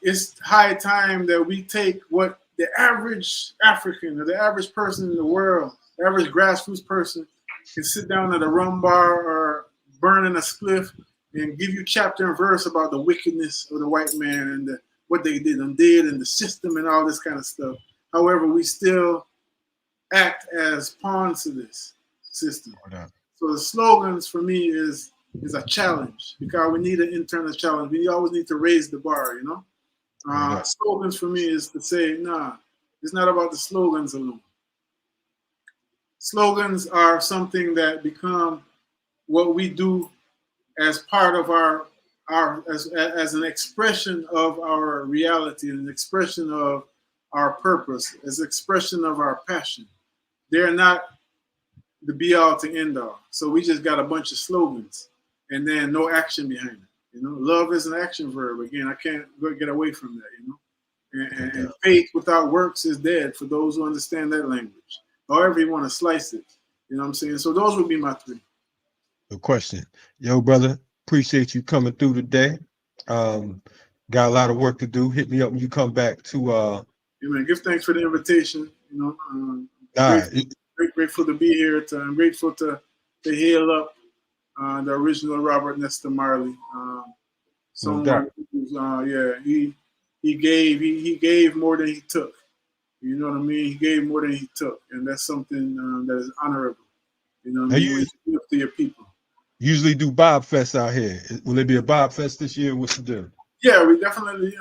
it's high time that we take what the average African or the average person in the world, the average grassroots person, can sit down at a rum bar or burning a spliff and give you chapter and verse about the wickedness of the white man and what they did and the system and all this kind of stuff. However, we still act as pawns to this system. So the slogans for me is a challenge, because we need an internal challenge. We always need to raise the bar, Slogans for me is to say, nah, it's not about the slogans alone. Slogans are something that become what we do as part of as an expression of our reality, an expression of our purpose, as expression of our passion. They're not the be all to end all. So we just got a bunch of slogans and then no action behind it. Love is an action verb. Again, I can't get away from that. And faith without works is dead, for those who understand that language. However you want to slice it. You know what I'm saying? So those would be my three. Good question. Yo, brother, appreciate you coming through today. Got a lot of work to do. Hit me up when you come back to give thanks for the invitation. Grateful to be here. I'm grateful to hail up the original Robert Nesta Marley. Someone who's he gave more than he took. You know what I mean? He gave more than he took, and that's something that is honorable. You know what I mean? You give to your people. Usually do Bob Fest out here. Will there be a Bob Fest this year? What's the deal? Yeah, we definitely.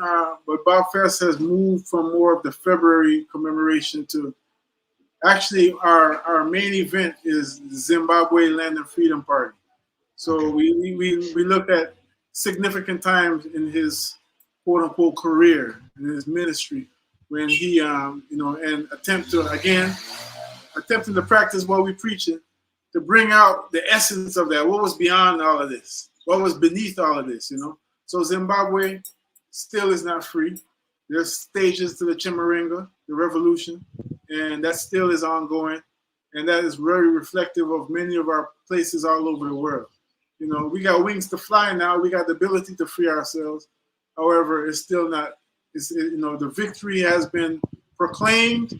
But Bob Fest has moved from more of the February commemoration to Actually, our main event is the Zimbabwe Land and Freedom Party. So we looked at significant times in his quote unquote career, in his ministry, when he and attempting to practice what we preaching, to bring out the essence of that. What was beyond all of this? What was beneath all of this? So Zimbabwe still is not free. There's stages to the Chimurenga, the revolution, and that still is ongoing. And that is very reflective of many of our places all over the world. We got wings to fly now. We got the ability to free ourselves. However, it's still not, the victory has been proclaimed,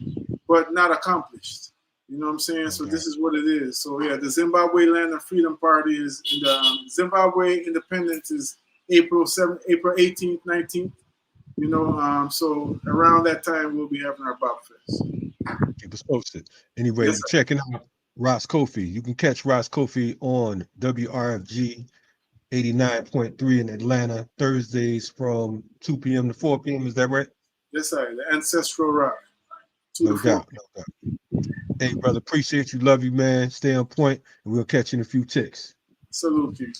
but not accomplished. You know what I'm saying? So this is what it is. So yeah, the Zimbabwe Land and Freedom Party is in the Zimbabwe independence is April 18th, 19th. So around that time we'll be having our Bob Fest. Keep us posted. Anyway, yes, checking out Ras Kofi. You can catch Ras Kofi on WRFG 89.3 in Atlanta, Thursdays from 2 p.m. to 4 p.m. Is that right? Yes, sir. The Ancestral Rock. No doubt. Hey, brother, appreciate you. Love you, man. Stay on point, and we'll catch you in a few ticks. Salute you.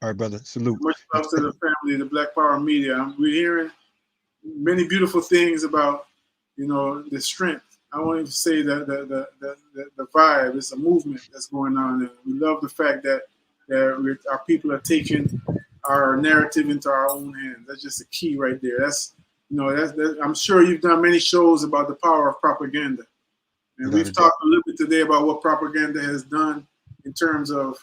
All right, brother. Salute. Much love to the family, the Black Power Media. We're hearing many beautiful things about, the strength. I won't even say that the vibe. It's a movement that's going on, and we love the fact that our people are taking our narrative into our own hands. That's just the key right there. That's I'm sure you've done many shows about the power of propaganda. And we've talked a little bit today about what propaganda has done in terms of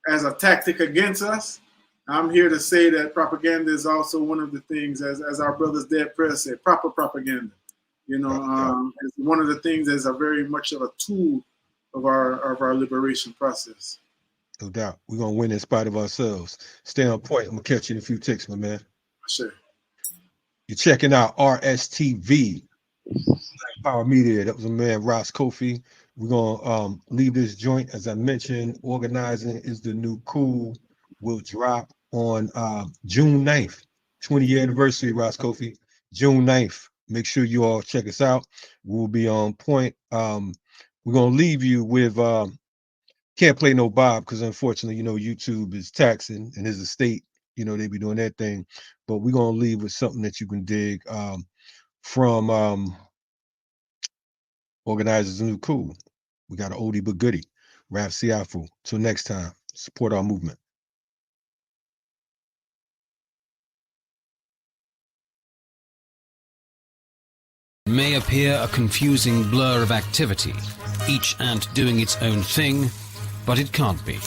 as a tactic against us. I'm here to say that propaganda is also one of the things, as our brothers Dead Press said, proper propaganda. It's one of the things that's a very much of a tool of our liberation process. No doubt. We're going to win in spite of ourselves. Stay on point. I'm going to catch you in a few ticks, my man. Sure. You're checking out RSTV, Power Media. That was a man, Ras Kofi. We're going to leave this joint. As I mentioned, Organizing is the New Cool will drop on June 9th, 20th anniversary, Ras Kofi. June 9th. Make sure you all check us out. We'll be on point. We're going to leave you with can't play no Bob because unfortunately, YouTube is taxing and his estate, they be doing that thing. But we're going to leave with something that you can dig from Organizers New Cool. We got an oldie but goodie, Rap Siafu. Till next time, support our movement. May appear a confusing blur of activity, each ant doing its own thing, but it can't be.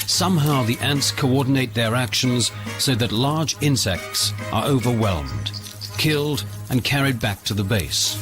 Somehow the ants coordinate their actions so that large insects are overwhelmed, killed and carried back to the base.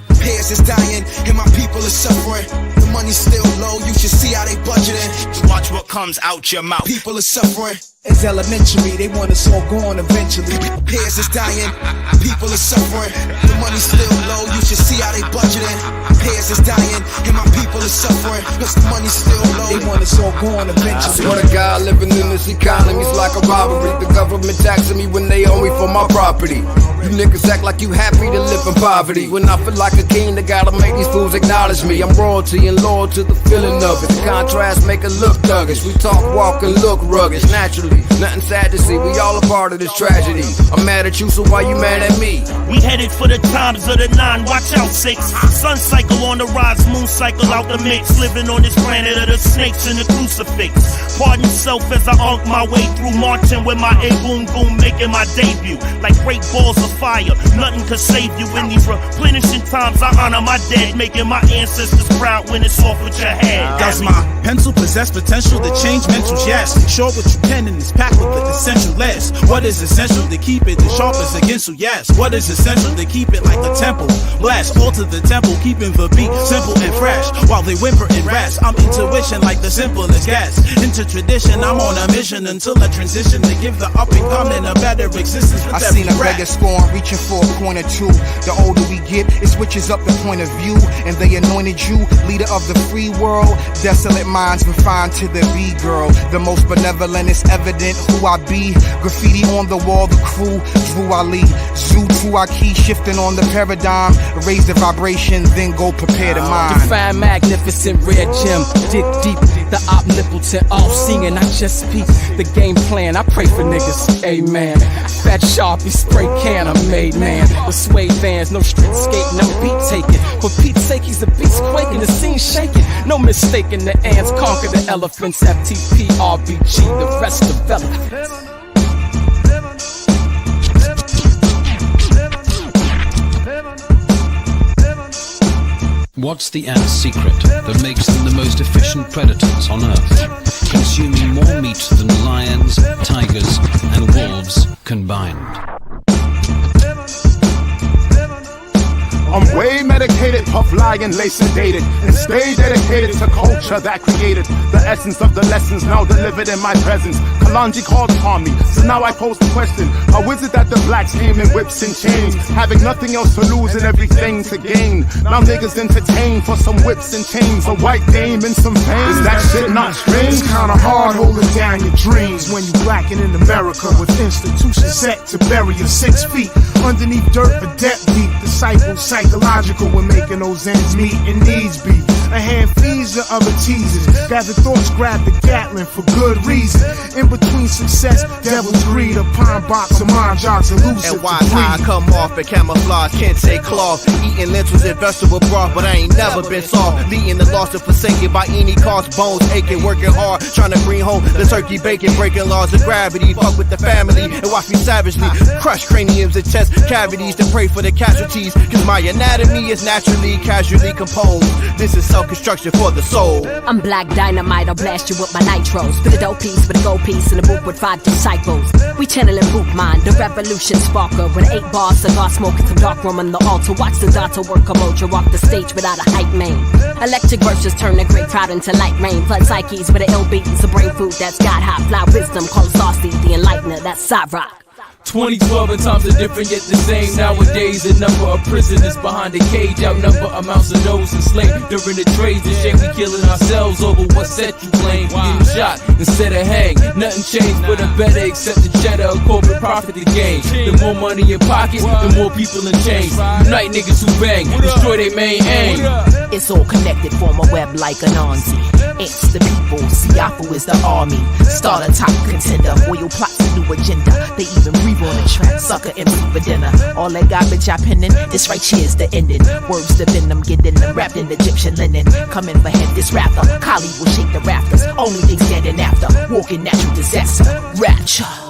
Peers is dying and my people are suffering. The money's still low, you should see how they budgeting. Watch what comes out your mouth. People are suffering. It's elementary, they want us all gone eventually. Peers is dying, people are suffering. The money's still low, you should see how they budgeting. Peers is dying, and my people are suffering. Cause the money's still low, they want us all gone eventually. I swear to God, living in this economy's like a robbery. The government taxing me when they owe me for my property. You niggas act like you happy to live in poverty. When I feel like a king, they gotta make these fools acknowledge me. I'm royalty and loyal to the feeling of it. The contrast make it look thuggish. We talk, walk, and look rugged naturally. Nothing sad to see, we all a part of this tragedy. I'm mad at you, so why you mad at me? We headed for the times of the 9, watch out 6. Sun cycle on the rise, moon cycle out the mix. Living on this planet of the snakes and the crucifix. Pardon self as I unk my way through, marching with my A-boom boom, making my debut. Like great balls of fire, nothing could save you. In these replenishing times, I honor my dead, making my ancestors proud when it's off with your head. Does my pencil possess potential to change mentals? Yes. Sure what you pen in this pack with the essential less. What is essential to keep it the sharpest against you? Yes. What is essential to keep it like a temple? Blast, alter the temple, keeping the beat simple and fresh. While they whimper and rest, I'm intuition like the simplest gas. Into tradition, I'm on a mission until I transition to give the up and coming a better existence. I seen a beggar scorn start reaching for a point or two. The older we get, it switches up the point of view. And they anointed you, leader of the free world. Desolate minds refined to the B-girl. The most benevolent is evident who I be. Graffiti on the wall, the crew, Drew Ali. Zoo to our key, shifting on the paradigm. Raise the vibration, then go prepare the mind. Define magnificent red gem, dig deep. The omnipotent, all-seeing, I just speak the game plan. I pray for niggas, amen. Fat Sharpie, spray can, I'm made man. With suede fans, no street skating, no beat taking. For Pete's sake, he's a beast quaking, the scene shaking. No mistaking, the ants conquer the elephants. FTP, RBG, the rest develop. What's the ant's secret that makes them the most efficient predators on Earth, consuming more meat than lions, tigers, and wolves combined? I'm way medicated, puff lying, lace sedated, and stay dedicated to culture that created the essence of the lessons now delivered in my presence. Kalonji called upon me, so now I pose the question: how is it that the blacks came in whips and chains, having nothing else to lose and everything to gain? Now niggas entertain for some whips and chains, a white dame and some fame. Is that shit not strange? It's kinda hard holding down your dreams when you blacking in America with institutions set to bury you 6 feet underneath dirt for deadbeat disciples. Psychological when making those ends meet and needs be. A hand feeds the other teasers. Gather thoughts, grab the Gatlin for good reason. In between success, devil's greed, a pine box, a mind jogs elusive. And why I come off in camouflage, can't say cloth. Eating lentils and vegetable broth, but I ain't never been soft. Leading the lost and forsaken by any cost, bones aching, working hard, trying to bring home the turkey bacon, breaking laws of gravity. Fuck with the family and watch me savagely crush craniums and chest cavities to pray for the casualties. Cause my anatomy is naturally, casually composed. This is self-construction for the soul. I'm black dynamite, I'll blast you with my nitros. Spit a dope piece with a gold piece in a book with 5 disciples. We channeling boot mind, the revolution sparker. With 8 bars, cigar smoking, some dark room on the altar. Watch the daughter work a mojo, walk the stage without a hype man. Electric verses turn the great crowd into light rain. Flood psyches with an ill beat and some brain food that's got hot. Fly wisdom, call saucy, the enlightener, that's side rock. 2012 and times are different yet the same. Nowadays the number of prisoners behind the cage outnumber amounts of those enslaved during the trades. The shame we killing ourselves over what set you blame. Getting shot instead of hang. Nothing changed but a better except the cheddar of corporate profit to gain. The more money in pocket, the more people in chains. Unite niggas who bang, destroy their main aim. It's all connected, form a web like an Anzi. It's the people, Siafu is the army. Start a top contender, oil plots a new agenda. They even breathe on the track, sucker empty for dinner. All that garbage I penning, this right here's the ending. Words to venom, getting them wrapped in Egyptian linen. Coming for head, this rapper, Kali will shake the rafters. Only thing standing after, walking natural disaster, rapture.